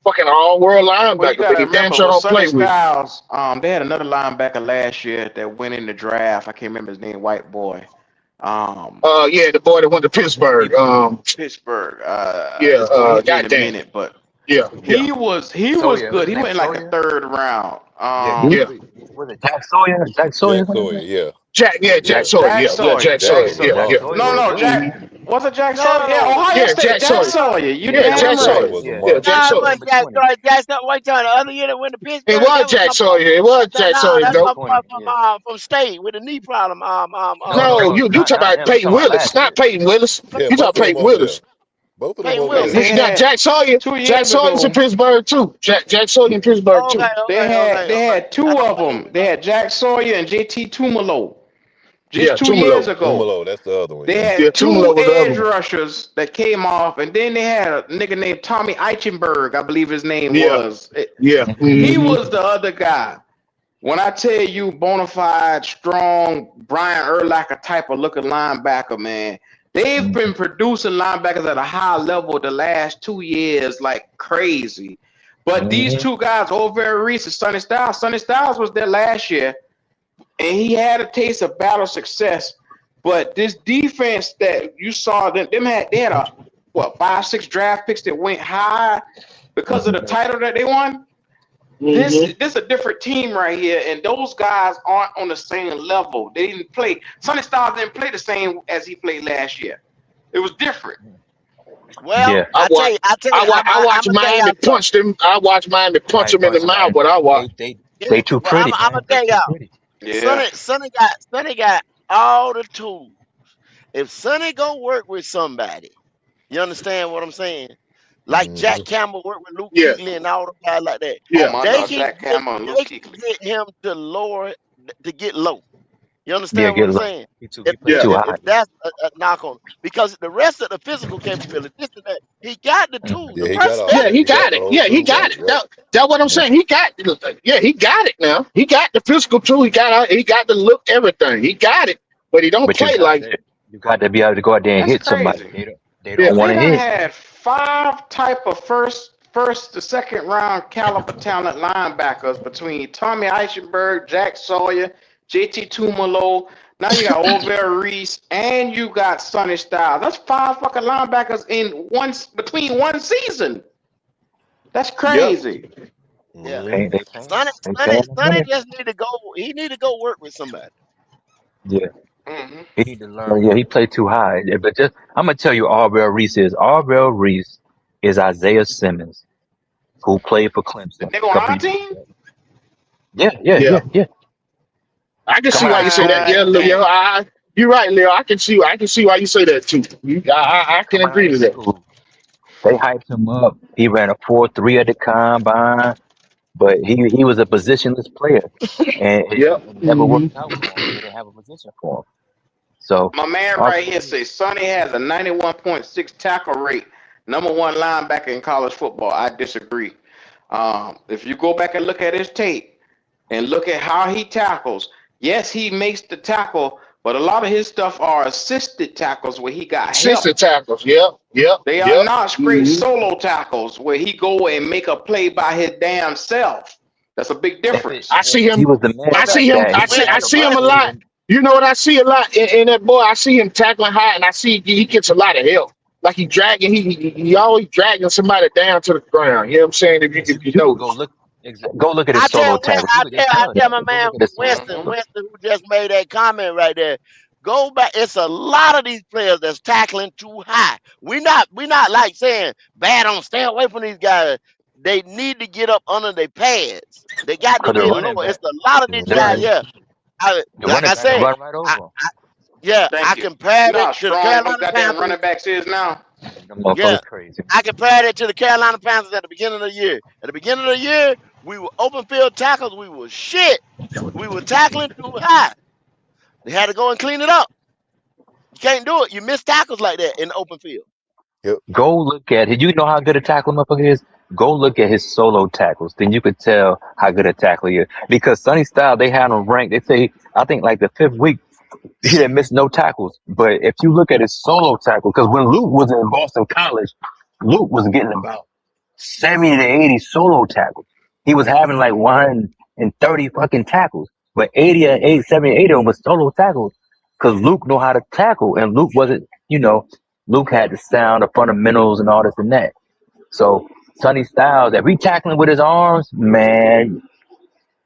fucking all world Well, you linebacker, but gotta he damn remember sure with don't Sonny play with. Styles, they had another linebacker last year that went in the draft. I can't remember his name, white boy. Yeah, the boy that went to Pittsburgh. Pittsburgh. Yeah, It's gonna hit me in a goddamn. minute, but Yeah, yeah, he was Sawyer, good. was He that went in like the Sawyer? third round. Yeah, he yeah. was it Jack Sawyer? Jack Sawyer, Jack something Sawyer, like that. yeah. Jack Yeah, Sawyer. Jack Yeah, Sawyer. Jack Jack Sawyer. was a Yeah, Jack yeah. monster. Sawyer No, was no, good. Jack. Was it Jack No, Sawyer? Yeah, Ohio Yeah, State. Jack Jack Sawyer. Sawyer. You Yeah, Yeah, damn Jack Sawyer Sawyer. right. was a yeah, Yeah, monster. Jack it Sawyer. wasn't number Jack 20. Sawyer. That's not what you talking. The other year that went to It Pittsburgh, was that was Jack my boy. Sawyer. It was Jack Sawyer, That's Number my though. boy 20. Yeah. from State with a knee problem. No, you Not talk about him. You Peyton talking about Willis, last not year. Peyton Willis. Yeah, You talk both of them Peyton over there. Willis. Both of them Peyton over And there. they Now had Jack Sawyer. 2 Jack years Sawyer's in ago. Pittsburgh too. Jack Sawyer's in Pittsburgh too. They had two of them. They had Jack Sawyer and JT Tumalo. Yeah, Just 2 years Tumalo. ago, Umalo, that's the other one. they Yeah. had Yeah, two Tumalo was the other edge one. rushers that came off, and then they had a nigga named Tommy Eichenberg, I believe his name Yeah, was. yeah. He hmm was the other guy. When I tell you bona fide, strong, Brian Urlacher type of looking linebacker, man, they've been producing linebackers at a high level the last 2 years like crazy. But these two guys, Aubrey Reese and Sonny Styles was there last year, and he had a taste of battle success. But this defense that you saw, they had a 5-6 draft picks that went high because of the title that they won. This is a different team right here, and those guys aren't on the same level. They didn't play. Sonny Styles didn't play the same as he played last year. It was different. Well, Yeah. I watched I watched Miami punch them. I watched Miami punch them in the mouth. What I watched. They too pretty. I'm gonna tell man. They too y'all. pretty. Yeah. Sonny got all the tools. If Sonny go work with somebody, you understand what I'm saying? Like Jack Campbell worked with Luke Yeah. Kuechly and all the guys like that. Yeah. Oh my They God, can Jack Campbell and they Luke can Kuechly. get him to lower to get low. You Yeah, understand get what I'm low. saying? He If, play Yeah. too if, high. if that's a knock on, because the rest of the physical capability, this and that, he got the tools. Yeah, The he got all. Yeah, personality. he He got got the it. whole Yeah, he toolbox. got it. Yep. That's what I'm saying. He got. Yeah, he got it now. He got the physical too. He got the look, everything. He got it, but he don't But play like. you got to be able to go out there and That's hit somebody. crazy. They Yeah. don't want They to done hit. had 5 type of first to second round caliber talent linebackers between Tommy Eichenberg, Jack Sawyer, JT Tumalo. Now you got Aubrey Reese, and you got Sonny Styles. That's 5 fucking linebackers between one season. That's crazy. Yeah. They paying. Sonny They paying the money. just need to go. He need to go work with somebody. Yeah. Hmm He need to learn. Yeah, he played too high. Yeah, but just I'm gonna tell you, Aubrey Reese is Isaiah Simmons, who played for Clemson. They go on our team? Yeah. I can see why you say that. Yeah, Leo. You're right, Leo. I can see why you say that too. I can agree to that. School. They hyped him up. He ran a 4.3 at the combine, but he was a positionless player, and it never worked out for him. They didn't have a position for him. So My man right here says Sonny has a 91.6 tackle rate, number 1 linebacker in college football. I disagree. If you go back and look at his tape and look at how he tackles, yes, he makes the tackle, but a lot of his stuff are assisted tackles where he got help. Assistant tackles. Yep. They are not straight solo tackles where he go and make a play by his damn self. That's a big difference. I see him. he was the man. I see him. I see him a lot. You know what I see a lot in that boy? I see him tackling high, and I see he gets a lot of help. Like he always dragging somebody down to the ground. You know what I'm saying? If you Go know. look. Go look at his solo tackles. You look at I telling tell you. my Go man look at his solo Mm-hmm. tackles. Winston who just made that comment right there. Go back. It's a lot of these players that's tackling too high. We not like saying bad on stay away from these guys. They need to get up under their pads. They got to Because the get running lower. back, It's a lot of these the guys. Mm-hmm. running, Yeah, the like running I back will said, run right I, over him. I Thank you. You compared know how it to the strong them Carolina goddamn Panthers. running backs is now? Them Yeah, motherfuckers crazy. I compared it to the Carolina Panthers at the beginning of the year. At the beginning of the year, we were open field tackles. We were shit. We were tackling too high. They had to go and clean it up. You can't do it. You miss tackles like that in the open field. Yep. Go look at it. You know how good a tackle motherfucker is? Go look at his solo tackles. Then you could tell how good a tackle he is. Because Sonny Style, they had him ranked. They say, I think like the 5th week, he didn't miss no tackles. But if you look at his solo tackle, because when Luke was in Boston College, Luke was getting about 70 to 80 solo tackles. He was having like 130 fucking tackles. But 70, 80 of them was solo tackles. Because Luke know how to tackle. And Luke wasn't, Luke had the sound, the fundamentals, and all this and that. So Sonny Styles, if he tackling with his arms, man,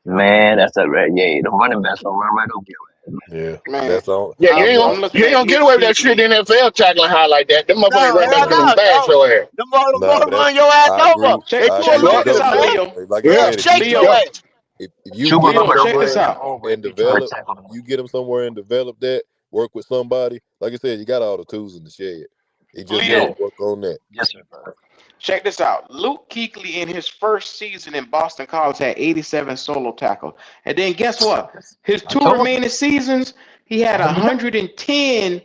that's a red. Yeah, the running back's gonna run right over you. Yeah. Man, That's all. Yeah, I I'm watched. looking you ain't at gonna get Luke away with that shit in Kuechly. the NFL tackling high like that. Them motherfucking No, running hell back gonna no, bash no. your ass. The more Nah, but that's. run your ass I agree. over. Check They I too agree check with this them elusive, out, man. though. Leo. Like you Yeah, They'll said, shake Leo, your ass. if you Chuba get gonna them put Leo, a check hood this somewhere on him out. over and if he try to develop, tackle him. you get them somewhere and develop that. Work with somebody. Like I said, you got all the tools in the shed. He just got Yeah, to Leo, work on that. yes sir, brother. check this out. Luke Kuechly in his first season in Boston College had 87 solo tackles. And then guess what? His I 2 told you. remaining seasons, he had 110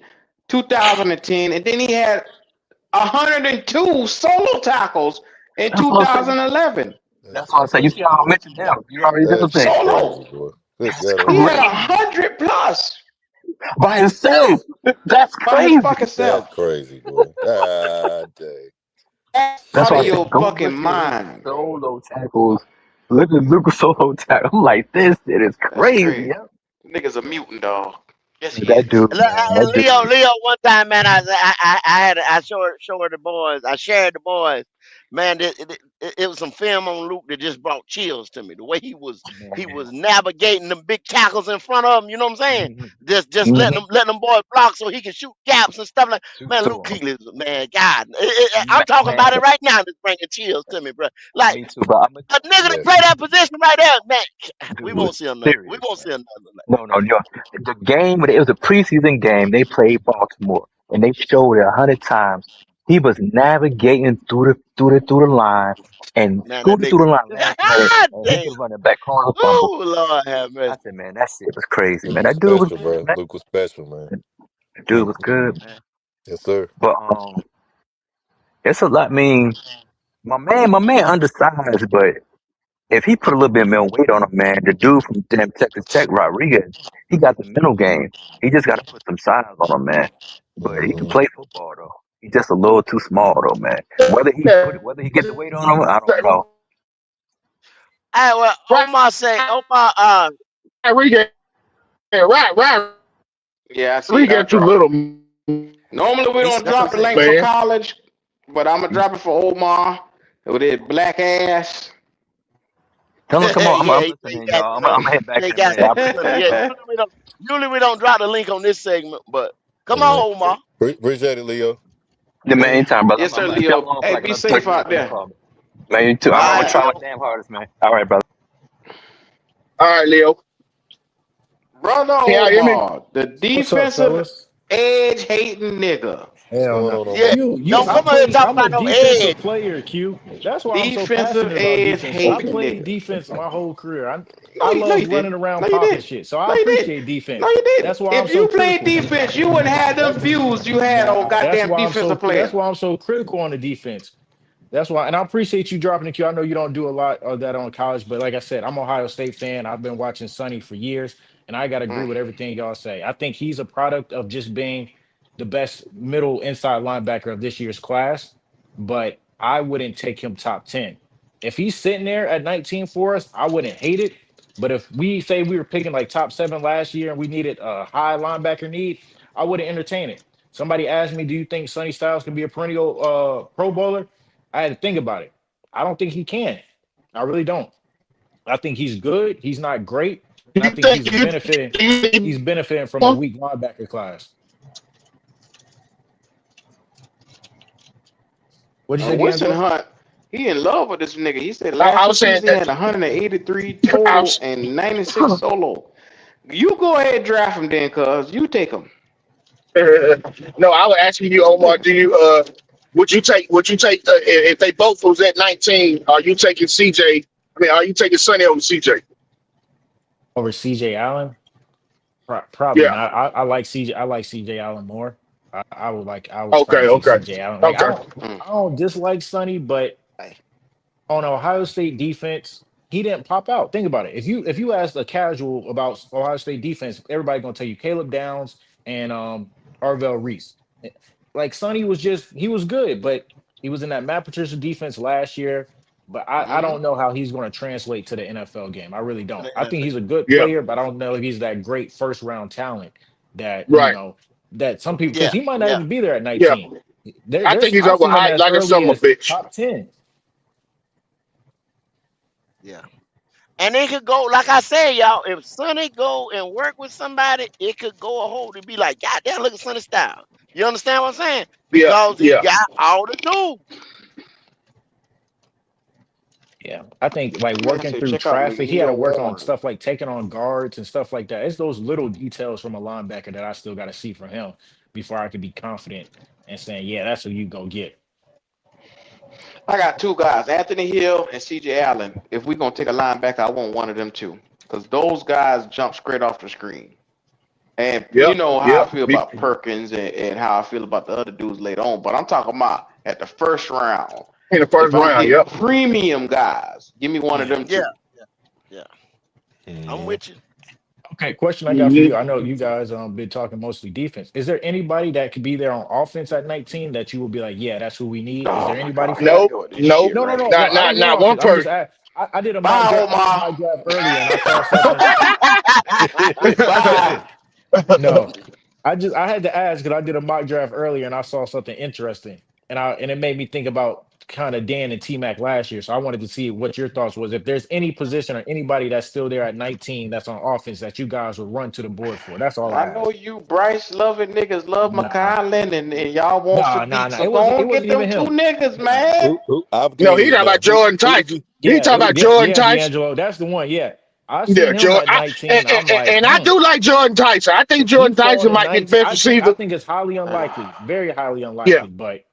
2010, and then he had 102 solo tackles in That's what I'm saying. 2011. That's what I'm saying. You see how I mentioned them? You already did the That's thing. Solo. crazy, boy. Good That's God He had Almighty. crazy. 100 plus By himself. That's by his crazy. fucking That's self. crazy, boy. God dang. That's That's out why of I said your go fucking look at his mind. solo tackles. Look at Lucas solo tackle. I'm like, this shit is That's crazy. crazy. Yeah. Nigga's a mutant dog. Yes, he That is. dude, man. That dude. Leo, one time, man, I showed the boys, I shared the boys, man. It was some film on Luke that just brought chills to me. The way he Man. was navigating them big tackles in front of him. You know what I'm saying? Mhm. Just Mhm. letting them boys block so he can shoot gaps and stuff like. Shoot Man, Luke through him. Kuechly, man, God, I'm talking Man, about it right now. It's bringing chills to me, bro. Like me too. But I'm a nigga to Yes. play that position right there, man. We dude, won't see another. We serious, won't see man. another. No. The game, it was a preseason game. They played Baltimore, and they showed it 100 times. He was navigating through the line and Man, that scooted big. through the line last minute, and Damn. he was running back corner fumble. Oh Lord have mercy. I said, man, that shit was crazy, Luke man. was That dude was special, good, bro. man. Luke was special, man. The dude was good, man. Yes, sir. But it's a lot. I mean, my man undersized, but if he put a little bit more weight on him, man, the dude from damn Texas Tech, Rodriguez, he got the mental game. He just got to put some size on him, man. But he can Hmm. play football though. He's just a little too small though, man. Whether he get the weight on him, I don't know. Hey, well, Right, Omar, Rodriguez, right, Yeah, I see. I Rodriguez too drop. little, Normally we don't That's what I'm drop the saying. link for man. college, but I'm gonna drop it for Omar with his black ass. Tell him come on. I'm yeah, he listening, got y'all. you know, I'm head back he in a got minute. I something appreciate for it, yeah. y'all. Usually we don't drop the link on this segment, but come Yeah. on, Omar. Appreciate it, Leo. Yeah, man, anytime, brother. Yes, sir, I'm y'all Leo. on for Hey, like be another 30 safe minutes. out Give me a there. call. Man, you too. All I'm right, gonna try Leo. my damn hardest, man. All right, brother. All right, Leo. Brother Can y'all hear me? Omar, the What's up, defensive fellas? edge hating nigga. What's Hell going no. on, Yeah, Omar? don't I come on here play. talking I'm a about no defensive edge. player, Q. That's why I'm so Defensive passionate about edge defense. I hating played nigga. defense my whole career. No, I no, love you running didn't. around No, you popping didn't. shit. So I No, you didn't. appreciate No, defense. you didn't. That's why I'm If so you played critical. defense, you wouldn't have them views you had on That's goddamn why I'm so defensive that's players. why I'm so critical on the defense. That's why, and I appreciate you dropping the Q. I know you don't do a lot of that on college, but like I said, I'm an Ohio State fan. I've been watching Sonny for years, and I got to agree Mm. with everything y'all say. I think he's a product of just being the best middle inside linebacker of this year's class, but I wouldn't take him top 10. If he's sitting there at 19 for us, I wouldn't hate it. But if we say we were picking like top 7 last year and we needed a high linebacker need, I wouldn't entertain it. Somebody asked me, "Do you think Sonny Styles can be a perennial Pro Bowler?" I had to think about it. I don't think he can. I really don't. I think he's good. He's not great, Do and I you think think he's you benefiting. do you think He's benefiting from a weak linebacker class. What'd you say, Winston D'Angelo? Hunt, he in love with this nigga. He said I last two was saying seasons he had 183 total and 96 solo. You go ahead and draft him then, cuz you take him. no, I was asking you, Omar, do you would you take if they both was at 19, are you taking CJ? I mean, are you taking Sonny over CJ? Over CJ Allen? Probably Yeah. not. I like CJ. I like CJ Allen more. I was trying Okay, to keep okay. CJ Allen. Like Okay. I don't dislike Sonny, but on Ohio State defense, he didn't pop out. Think about it. If you ask a casual about Ohio State defense, everybody gonna tell you Caleb Downs and Arvell Reese. Like Sonny was he was good, but he was in that Matt Patricia defense last year. But I don't know how he's going to translate to the NFL game. I really don't. I think he's a good Yeah. player, but I don't know if he's that great first round talent that Right. that some people, because Yeah, he might not yeah, even be there at Yeah. 19. I think he's I've seen him overhyped as like a early summer as bitch. top 10. yeah. And it could go, like I said, y'all, if Sonny go and work with somebody, it could go a whole to be like, God damn, look at Sonny style. You understand what I'm saying? Yeah. Because he Yeah. got all the tools. Yeah, I think like Man working said, through check out traffic, he had to McNeil work on Warren. stuff like taking on guards and stuff like that. It's those little details from a linebacker that I still got to see from him before I could be confident and saying, yeah, that's who you go get. I got two guys, Anthony Hill and CJ Allen. If we're gonna take a linebacker, I want one of them too. Because those guys jump straight off the screen. And you Yep. know how I Yep. feel about Perkins and how I feel about the other dudes later on. But I'm talking about at the first round. In the first If I'm round. getting Yep. premium guys, give me one of them Yeah, too. yeah. Mhm. I'm with you. Okay, question I got for Mhm. you. I know you guys been talking mostly defense. Is there anybody that could be there on offense at 19 that you will be like, yeah, that's who we need? Is Oh there my anybody God, for here we that? Nope. go with this Nope. shit No, right no, here. no. Not I don't get not off one this. I'm just person. I did a Bye, mock Omar. draft earlier and I saw something. Bye. No, I had to ask because I did a mock draft earlier and I saw something interesting, and it made me think about kind of Dan and T Mac last year. So I wanted to see what your thoughts was. If there's any position or anybody that's still there at 19 that's on offense that you guys would run to the board for. That's all I I know asked. you Bryce loving niggas love Nah, McCollin and y'all want Sadiq. So It go wasn't. It on get wasn't even them two him. niggas, man. I'm No, telling he you, talking no. about Jordan Who would Tyson. you? He talking about Jordan Tyson. D'Angelo. That's the one. Yeah, I Yeah, seen him Jordan. at 19. I'm like, And I do like Jordan Tyson. I think if he Jordan falling Tyson in might be the 19, best I receiver. think it's highly unlikely, very highly Yeah. unlikely. But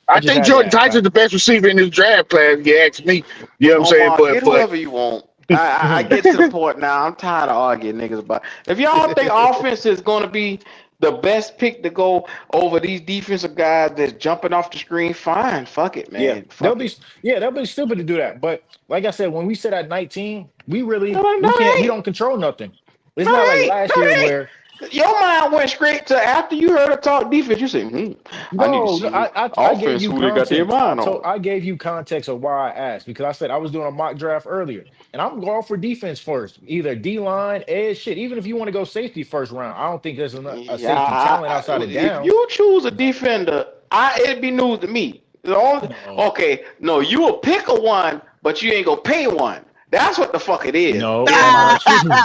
I I just think had to Jordan ask. Tyson's the best receiver in this draft class, if you ask me. You know what I'm saying? Omar, get But whoever you want. I get to the point now. I'm tired of arguing niggas about. If y'all think offense is going to be the best pick to go over these defensive guys that's jumping off the screen, fine. Fuck it, Yeah, man. Fuck it. they'll be stupid to do that. But like I said, when we sit at 19, we No, we they can't. We ain't. don't control nothing. It's No, not like they ain't. last No, year they ain't. where Your mind went straight to after you heard her talk defense. You said, I need to no, see I gave offense you who they got their context. mind on. I gave you context of why I asked because I said I was doing a mock draft earlier, and I'm going for defense first, either D line, edge, shit. Even if you want to go safety first round, I don't think there's a safety talent outside of If Downs. you choose a defender, it'd be news to me. No, you will pick a one, but you ain't gonna pay one. That's what the fuck it is. No, that's not true.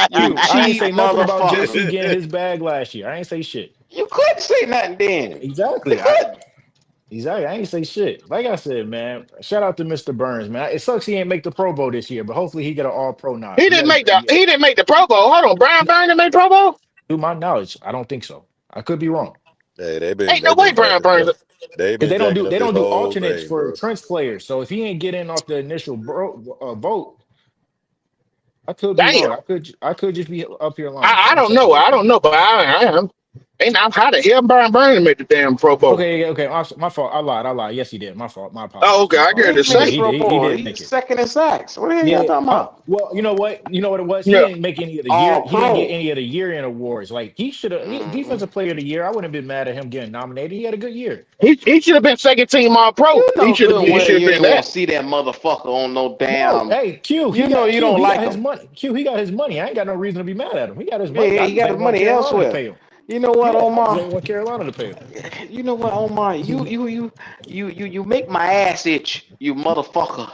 You I ain't cheap say nothing about motherfucker. JC getting his bag last year. I ain't say shit. You couldn't say nothing then. Exactly. You couldn't. Exactly. I ain't say shit. Like I said, man, shout out to Mr. Burns, man. It sucks he ain't make the Pro Bowl this year, but hopefully he get an all pro nod. he didn't make the Pro Bowl. Hold on, Brian Burns didn't make Pro Bowl? To my knowledge, I don't think so. I could be wrong. Hey, Ain't no way Brian Burns. They've been They don't jacking do up this whole alternates thing, for bro. trench players. So if he ain't getting off the initial vote, I could be Damn. wrong. I could just be up here lying. I don't know. I don't know, but I am. Ain't now how the hell Brian Burns made the damn Pro Bowl? Okay. My fault. I lied. Yes, he did. My fault. My apologies. Oh, okay. I get He it. made He Pro did Bowl. make He's it. second in sacks. What the hell y'all talking about? Well, you know what? You know what it was? He Yeah. didn't make any of the All year. He didn't pro. get any of the year in awards. Like he should have defensive player of the year. I wouldn't have been mad at him getting nominated. He had a good year. He should have been second team All Pro. You know He should have good well you been ain't want that. to see that motherfucker on no No, damn. hey, Q. You know you don't he like got his him. money. Q. He got his money. I ain't got no reason to be mad at him. He got his money. Yeah, I he just got ain't his want money Carolina to elsewhere. pay him. You know what, Yeah, I Omar? just ain't want Carolina to pay him. You know what, Omar? You make my ass itch, you motherfucker.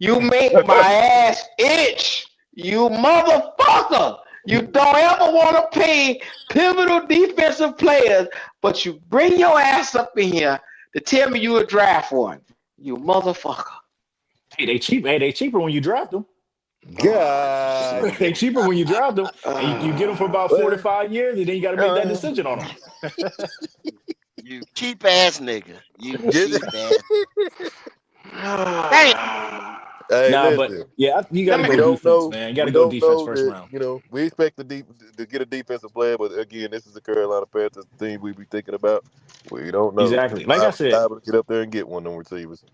You make my ass itch. You motherfucker. You don't ever want to pay pivotal defensive players, but you bring your ass up in here to tell me you would draft one. You motherfucker. Hey, they cheap. Hey, they cheaper when you draft them. God. They cheaper when you draft them, and you get them for about 4 to 5 years, and then you got to make that decision on them. You cheap ass nigga. You cheap ass. Damn. Hey, Nah, but listen. yeah, you got to We go don't defense, know. man. You got to We go don't defense know first that, round. we expect to get a defensive player, but again, this is the Carolina Panthers team we be thinking about. We don't know. Exactly. It's Like I said, liable to get up there and get one of them receivers.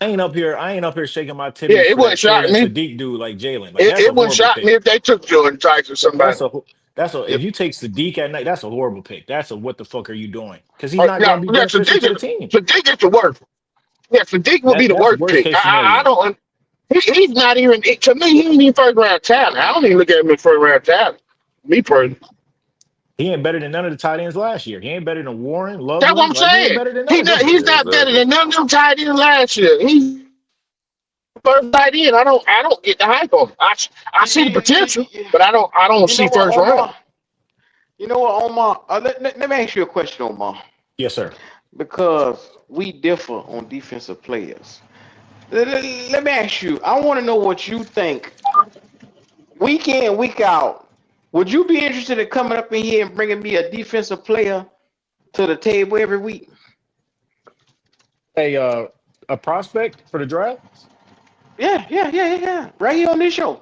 I ain't up here shaking my Yeah, titties it for wouldn't that shock Taylor me. Sadiq dude like Jalen. Like that's a It wouldn't horrible shock me pick. if they took Jordan Tyson or somebody. If you take Sadiq at night, that's a horrible pick. That's a what the fuck are you doing? Because he's Oh, not yeah, going to be beneficial to the team. Sadiq is the worst. Yeah, Sadiq would be the That's worst worst pick. case I scenario. don't. He's not even to me. He ain't even first round talent. I don't even look at him as first round talent. Me personally. He ain't better than none of the tight ends last year. He ain't better than Warren, That's what Loveland. I'm Like he ain't saying. better than none of them. He's Yeah, not better exactly. than none of them tight ends last year. He's first tight end. I don't get the hype on him. I see the potential, but I don't see first round. Omar? You know what, Omar? Let me ask you a question, Omar. Yes, sir. Because we differ on defensive players. Let me ask you. I want to know what you think. Week in, week out, would you be interested in coming up in here and bringing me a defensive player to the table every week? A prospect for the draft? Yeah. Right here on this show.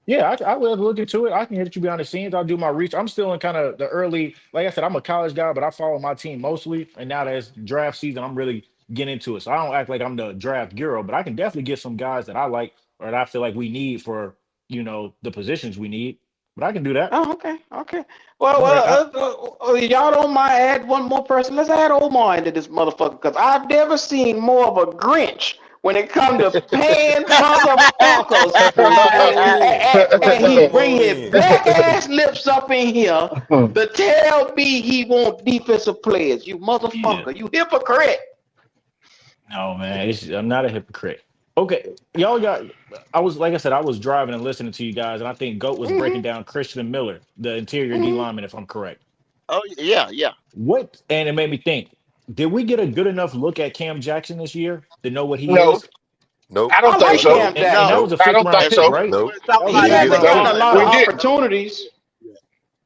Yeah, I will look into it. I can hit you behind the scenes. I'll do my research. I'm still in kind of the early, like I said, I'm a college guy, but I follow my team mostly. And now that it's draft season, I'm really getting into it. So I don't act like I'm the draft guru, but I can definitely get some guys that I like or that I feel like we need for, the positions we need. But I can do that. Oh, okay. Well, y'all don't mind add one more person. Let's add Omar into this motherfucker because I've never seen more of a Grinch when it comes to paying motherfuckers. And he bring his black ass lips up in here to tell me he want defensive players. You motherfucker, you hypocrite. No, man, I'm not a hypocrite. Okay, I was driving and listening to you guys, and I think Goat was breaking down Christian Miller, the interior D lineman, if I'm correct. Oh yeah. And it made me think, did we get a good enough look at Cam Jackson this year to know what he No, is? Nope. I don't I think like so. Cam And that Jackson. was a I fifth don't round think pick, so. right? Nope. That was He a fifth hasn't round gotten pick. a lot We of did. opportunities,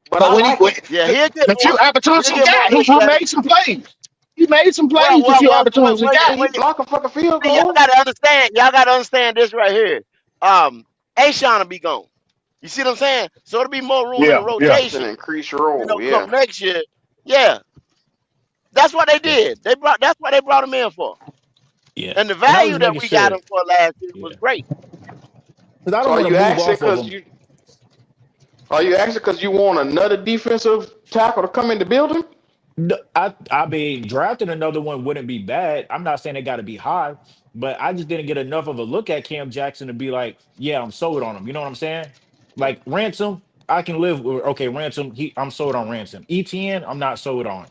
but But I when like him. Yeah, he'll get the few more. opportunities He'll he get more got, looks he at it. made some plays. He made some Well, plays. The few opportunities he wait, got. He block a fucking field See, y'all goal. gotta understand. Y'all gotta understand this right here. Ashawn will be gone. You see what I'm saying? So it'll be more room in the Yeah. It's an rotation. increased role, Come yeah. next year. Yeah, that's what they did. That's what they brought him in for. Yeah. And the And I was value that making we got sure. him for last year Yeah. was great. Because I So don't are want to you move asking off of because him. you want another defensive tackle to come in the building? No, I mean, drafting another one wouldn't be bad. I'm not saying it got to be high, but I just didn't get enough of a look at Cam Jackson to be like, yeah, I'm sold on him. You know what I'm saying? Like Ransom, I can live with. Okay, Ransom, I'm sold on Ransom. ETN, I'm not sold on.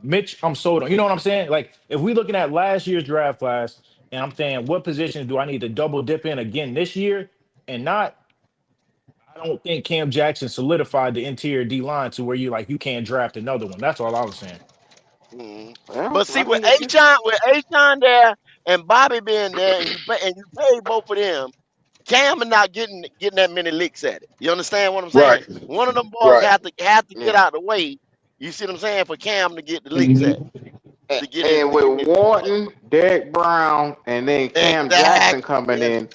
Mitch, I'm sold on. You know what I'm saying? Like if we looking at last year's draft class, and I'm saying what positions do I need to double dip in again this year, and not. I don't think Cam Jackson solidified the interior D line to where you can't draft another one. That's all I was saying. Mhm. Well, But see, I with mean, if you Achon there and Bobby being there, and you pay both of them, Cam is not getting that many licks at it. You understand what I'm saying? Right. One of them boys Right. have to get yeah. out of the way. You see what I'm saying? For Cam to get the licks at Mhm. to get And in. with Wharton, Derek Brown, and then Cam Jackson coming Yes. in,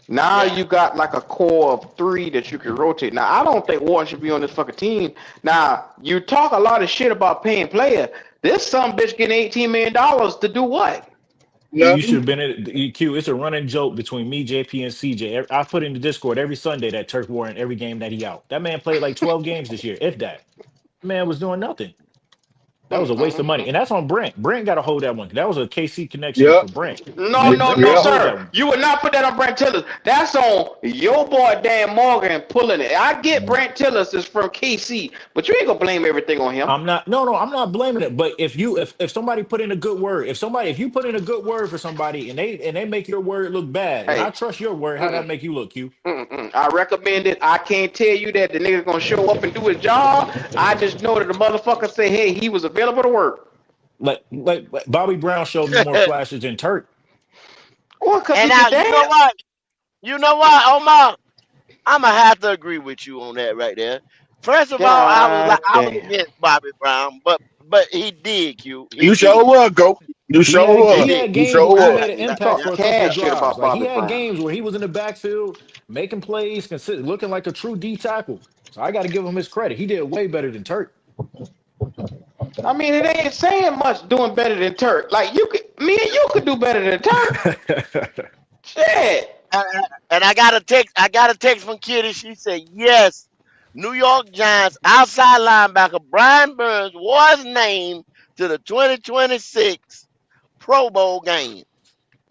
now Yeah. you got like a core of 3 that you can rotate. Now I don't think Wharton should be on this fucking team. Now you talk a lot of shit about paying player. This some bitch getting $18 million to do what? You should have Nothing. been at EQ. It's a running joke between me, JP, and CJ. I put in the Discord every Sunday that Turk Warren every game that he out. That man played like 12 games this year, if that. Man was doing nothing. That was a waste of money, Mm-mm. and that's on Brent. Brent got to hold that one. That was a KC connection Yep. for Brent. No, Brent no, got no, to Yep. hold that sir. one. You would not put that on Brent Tillis. That's on your boy Dan Morgan pulling it. I get Mm. Brent Tillis is from KC, but you ain't gonna blame everything on him. I'm not. No, I'm not blaming it. But if somebody put in a good word, if you put in a good word for somebody and they make your word look bad, and I Hey, trust your word, how that mm-mm, make you look, Q? I recommend it. I can't tell you that the nigga gonna show up and do his job. I just know that the motherfucker say, hey, he was available to work. Like Bobby Brown showed me more flashes than Turk. Well, cause And he's your now you know dad. what? You know what, Omar? I'ma have to agree with you on that right there. First of all, God I was damn. against Bobby Brown, but he did, Q. He You sure did. was, go. You He sure had He was. he did. had You games sure where he Now, was. made an now, impact Talk for now, a couple of cash shit drives. about Like he Bobby had Brown. games where he was in the backfield making plays, looking like a true D tackle. So I got to give him his credit. He did way better than Turk. I mean, it ain't saying much doing better than Turk. Like me and you could do better than Turk. Shit. and I got a text. I got a text from Kitty. She said, "Yes, New York Giants outside linebacker Brian Burns was named to the 2026 Pro Bowl game,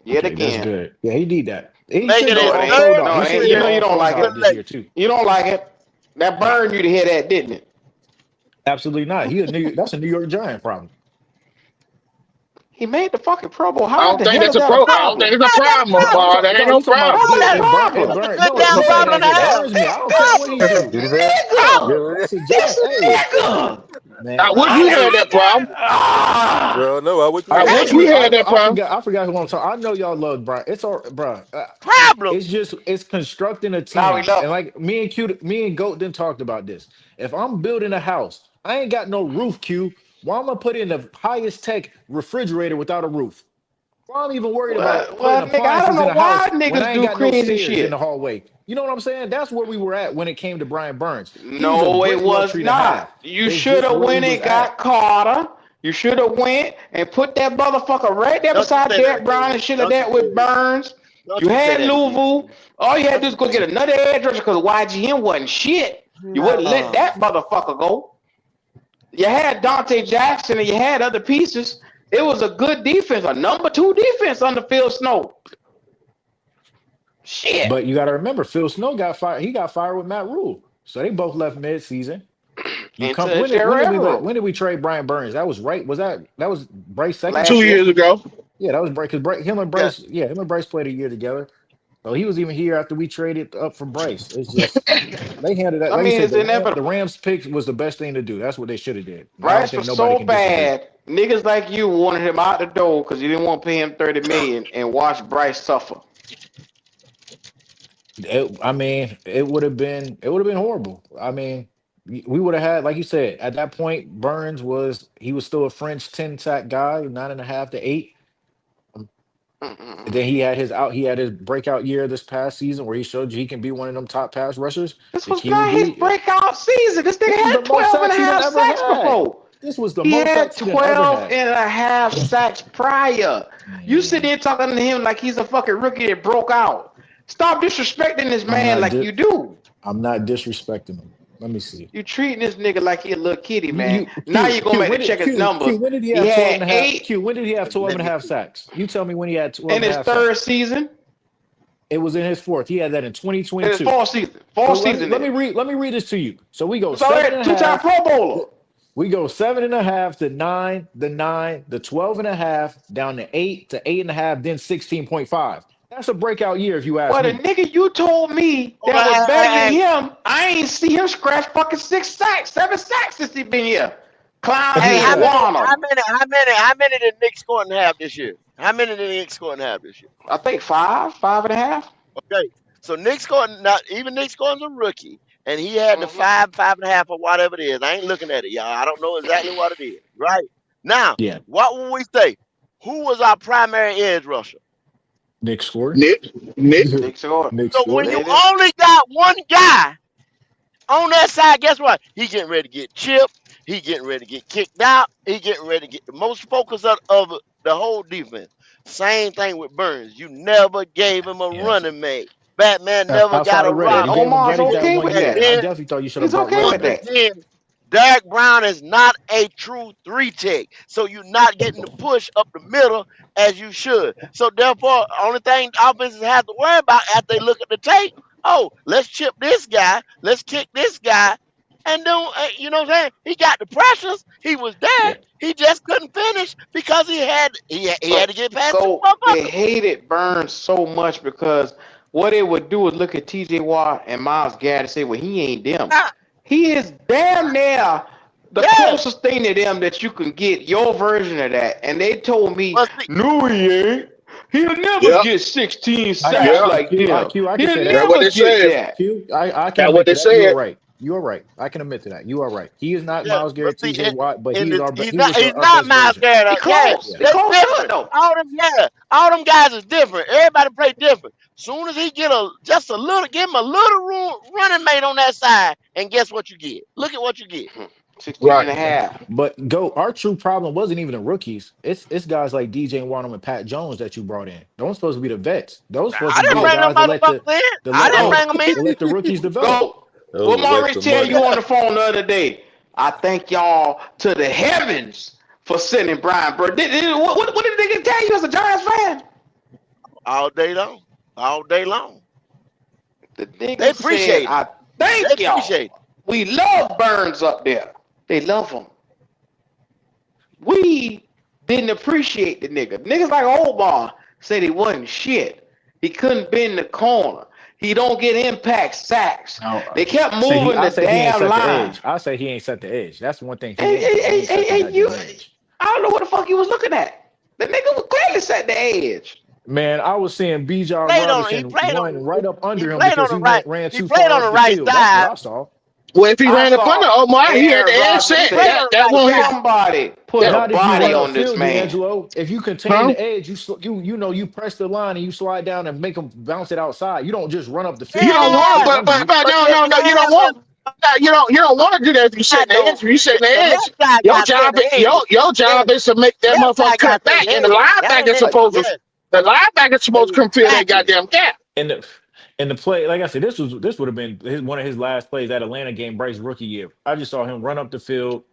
Yet Okay, that's again. good. Yeah, he need that. He should making go No, his it all ain't. pro third dog. No, He it should ain't. You get know career you all don't pro like dog it. this year selection." too. You don't like it. That Nah, burned you to hear that, didn't it? absolutely not. That's a New York Giant problem. He made the fucking Pro Bowl. I How don't the think hell that's is a that a pro. I don't problem? think it's a How's that a problem, No, problem? Omar. That ain't no, no you talking about problem. How's yeah, that a it problem? burn. Good No, damn you No saying problem that to it have. burns me. I don't care what he Problem. This do. You said? nigga, It's a this giant. Hey, nigga. man, I wish we had that problem. Ah, Well, no, I wish we I hey, had wish that. we I had know. that problem. I forgot who I'm talking. I know y'all love Brian. It's all, bro. Problem. It's constructing a now we team, love and him. like me and Goat then talked about this. If I'm building a house, I ain't got no roof. Q. Why am I put in the highest tech refrigerator without a roof? Why I'm even worried about putting Nigga, I don't appliances in know a house why when niggas I ain't do got no crazy stairs in the shit. hallway? You know what I'm saying? That's where we were at when it came to Brian Burns. He was a No, it great was luxury to have. not. You It's should just have where we went was and at. got Carter. You should have went and put that motherfucker right there Don't you beside say that Derek Brown again. and shit like Don't you that say with that again. Burns. Don't You you say had that again. Louisville. All you had to Don't do you is go say get another edge rusher because YGM wasn't shit. You wouldn't let no. that motherfucker go. You had Dante Jackson and you had other pieces. It was a good defense, a number 2 defense under Phil Snow. Shit. But you got to remember, Phil Snow got fired. He got fired with Matt Rule, so they both left mid-season. You come Into Jerry Evero when did we trade Brian Burns? That was right. That was Bryce's second last Two year? year. years ago. Yeah, that was Bryce because Yeah. him and Bryce played a year together. So he was even here after we traded up for Bryce. It's just they handed that. I Like you mean, said, it's the inevitable. Rams pick was the best thing to do. That's what they should have did. And I don't Bryce think was nobody so can disagree. bad. Niggas like you wanted him out the door because you didn't want to pay him $30 million and watch Bryce suffer. I mean, it would have been horrible. I mean, we would have had, like you said, at that point, he was still a French 10 sack guy, 9.5 to 8. And then he had his breakout year this past season where he showed you he can be one of them top pass rushers. This The was key will not his be breakout season. This nigga this was the had most 12 and a sacks he done half ever sacks had. before. This was the He most had sacks he done ever 12 had. and a half sacks prior. You sit Man, there talking to him like he's a fucking rookie that broke out. Stop disrespecting this I'm man not like you do. I'm not disrespecting him. Let me see. You treating this nigga like he a little kitty, man. You Now you going back to check his numbers. Q, when did he He have 12 had and a half? 8 Q, when did he have 12 Let and a me half see. sacks? You tell me when he had 12 in and a his half third sacks. season. It was in his fourth. He had that in In his 2022. fourth season. So Fourth season let then. me read this to you. So we go It's already 2-time Pro Bowler. We go 7.5 to 9, the 9, the 12.5, down to 8 to 8.5, then 16.5. That's a breakout year if you ask Well, the me. nigga you told me Hold that on, was better than hey, him, I ain't see him scratch fucking 6 sacks, 7 sacks since he been here. Clown And who hey, is head that? how many did Nick score and have this year? How many did Nick score and have this year? I think 5.5. Okay. So Nick Gordon, not even Nick Gordon's a rookie, and he had the 5.5, or whatever it is. I ain't looking at it, y'all. I don't know exactly what it is. Right now, Yeah, what would we say? Who was our primary edge rusher? Nick scored. Nick. Nick scored. Nick So when scored. you There it is. only got one guy on that side, guess what? He getting ready to get chipped. He getting ready to get kicked out. He getting ready to get the most focus of the whole defense. Same thing with Burns. You never gave him a Yeah. running mate. Batman never got Outside a of Riddick. And You route. gave him Omar's Reddick that okay one with year. And that. I then definitely thought you should have He's brought okay Reddick once with back. that. again, Derek Brown is not a true 3 tech, so you're not getting the push up the middle as you should. So therefore, only thing offenses have to worry about after they look at the tape, oh, let's chip this guy, let's kick this guy, and then you know what I'm saying? He got the pressures, he was Yeah. there, he just couldn't finish because he had to get past two So they motherfuckers. hated Burns so much because what they would do is look at TJ Watt and Miles Garrett and say, well, he ain't them. Ah, He is damn near the yeah, closest thing to them that you can get, your version of that. And they told me, but see, no, he ain't. He'll never Yeah, get 16 I sacks got yeah. like Q. them. Q. I can He'll say that. That's what never they get said. that. Q. I can That's what admit to they that. You are said. right. You are right. I can admit to that. You are right. He is not yeah, Miles Garrett, but see, TJ Watt, but and he is our he's he was not our best Miles version. Garrett. He Yeah, close. Yeah. He that's close to it different. though. All them guys is different. Everybody play different. Soon as he get just a little, give him a little room, running mate on that side, and guess what you get? Look at what you get. 16 and Right. a half. But go. Our true problem wasn't even the rookies. It's guys like DJ Waddle and Pat Jones that you brought in. Those supposed to be the vets. Those supposed I to be didn't the bring them guys that motherfuckers in. I didn't bring them in. let the rookies develop. Go. Those What are the Maurice extra tell money. you on the phone the other day? I thank y'all to the heavens for sending Brian Burns. What did the nigga tell you as a Giants fan? All day long. All day long. The They nigga appreciate said, it. I They thank y'all. appreciate it. We love Burns up there. They love him. We didn't appreciate the nigga. Niggas like Omar said he wasn't shit. He couldn't bend the corner. He don't get impact sacks. Now, They kept I say moving I the say he ain't damn set the line. edge. I say he ain't set the edge. That's one thing. He Hey, ain't. He hey, ain't set the hey, goddamn you. edge. I don't know what the fuck he was looking at. The nigga was clearly set the edge. Man, I was seeing Bijan Played on. He Robinson played run on. right up He under him played on because the he right. ran He too played far on up the the right field. That's what side. I saw. Well, if he I ran up under saw Omar, he had Aaron the Rodgers asset. say, Played on the That right wasn't his. side. somebody put Yeah. a Not if you body run on up this field, man. D'Angelo. If you contain Huh? the edge, you press the line and you slide down and make them bounce it outside. You don't just run up the You field don't thinking want, they Yeah, get under you. but but no, yeah, no, no. You don't want. No, you don't want to do that if you set the edge. though. If you set the The edge, left side your got set job, the edge. your job is to make that Left motherfucker side got cut set back, the and the edge. That linebacker's ain't supposed to. yeah. The linebacker's supposed to come fill that Exactly. goddamn gap. And the play, like I said, this would have been one of his last plays that Atlanta game, Bryce rookie year. I just saw him run up the field,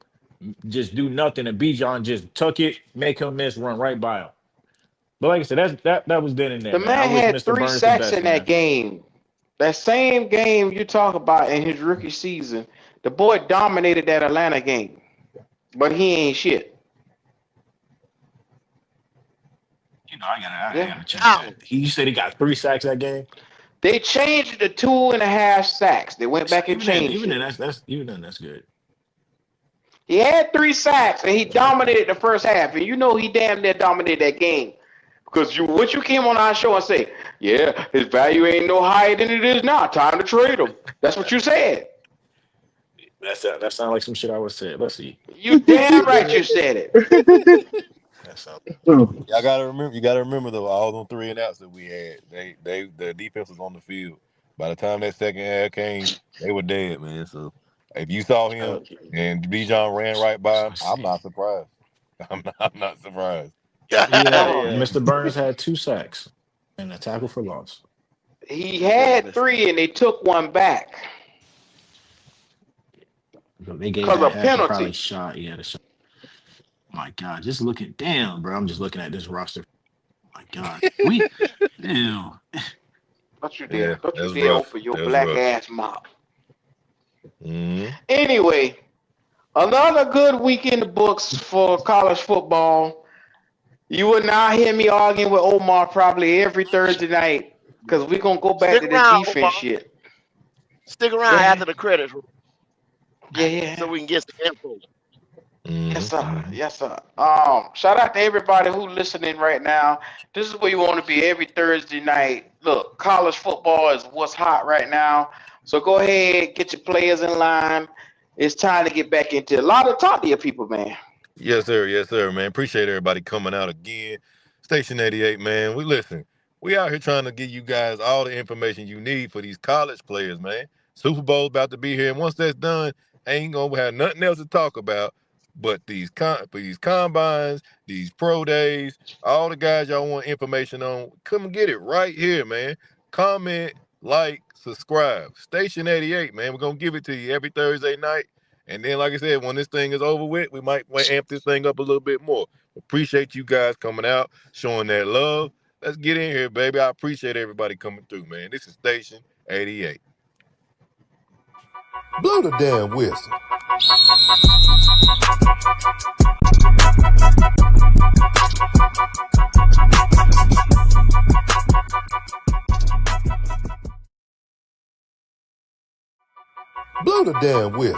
just do nothing, and Bijan just tuck it, make him miss, run right by him. But like I said, that was then and there, The man. I man wish had Mr. 3 Burns the sacks best, in that man. game. That same game you talk about in his rookie season, the boy dominated that Atlanta game, but he ain't shit. You know, I Yeah. gotta check Now, that. You said he got 3 sacks that game. They changed it to 2.5 sacks. They went back and changed Even then, it. that's good. He had 3 sacks and he dominated the first half. And you know he damn near dominated that game. Because what you came on our show and say, yeah, his value ain't no higher than it is now. Time to trade him. That's what you said. That sounds like some shit I would say. Let's see. You damn right you said it. That sounds. Y'all gotta remember. You gotta remember though. All them 3 and outs that we had, the defense was on the field. By the time that second half came, they were dead, man. So if you saw him and Bijan ran right by him, I'm not surprised. I'm not surprised. Yeah, yeah. Mr. Burns had 2 sacks and a tackle for loss. He had 3 and they took 1 back. They gave 'Cause that of half penalty. probably shot. Yeah, the shot. My God, just looking. Damn, bro. I'm just looking at this roster. My God, ew. What you Yeah, did? What you that's did rough. open your That's black rough. ass mouth? Mm-hmm. Anyway, another good week in the books for college football. You will now hear me arguing with Omar probably every Thursday night because we're going to go back Stick to the around, defense Omar. shit. Stick around Yeah. after the credits Yeah. so we can get some info. Yes, sir. Mm-hmm. Yes, sir. Shout out to everybody who listening right now. This is where you want to be every Thursday night. Look, college football is what's hot right now. So go ahead, get your players in line. It's time to get back into a lot of talk to your people, man. Yes, sir, man. Appreciate everybody coming out again. Station 88, man. We out here trying to give you guys all the information you need for these college players, man. Super Bowl's about to be here, and once that's done, ain't gonna have nothing else to talk about but these combines, these pro days, all the guys y'all want information on. Come and get it right here, man. Comment, like, subscribe. Station 88, man. We're gonna give it to you every Thursday night. And then, like I said, when this thing is over with, we might amp this thing up a little bit more. Appreciate you guys coming out, showing that love. Let's get in here, baby. I appreciate everybody coming through, man. This is Station 88. Blow the damn whistle. Blow the damn whistle.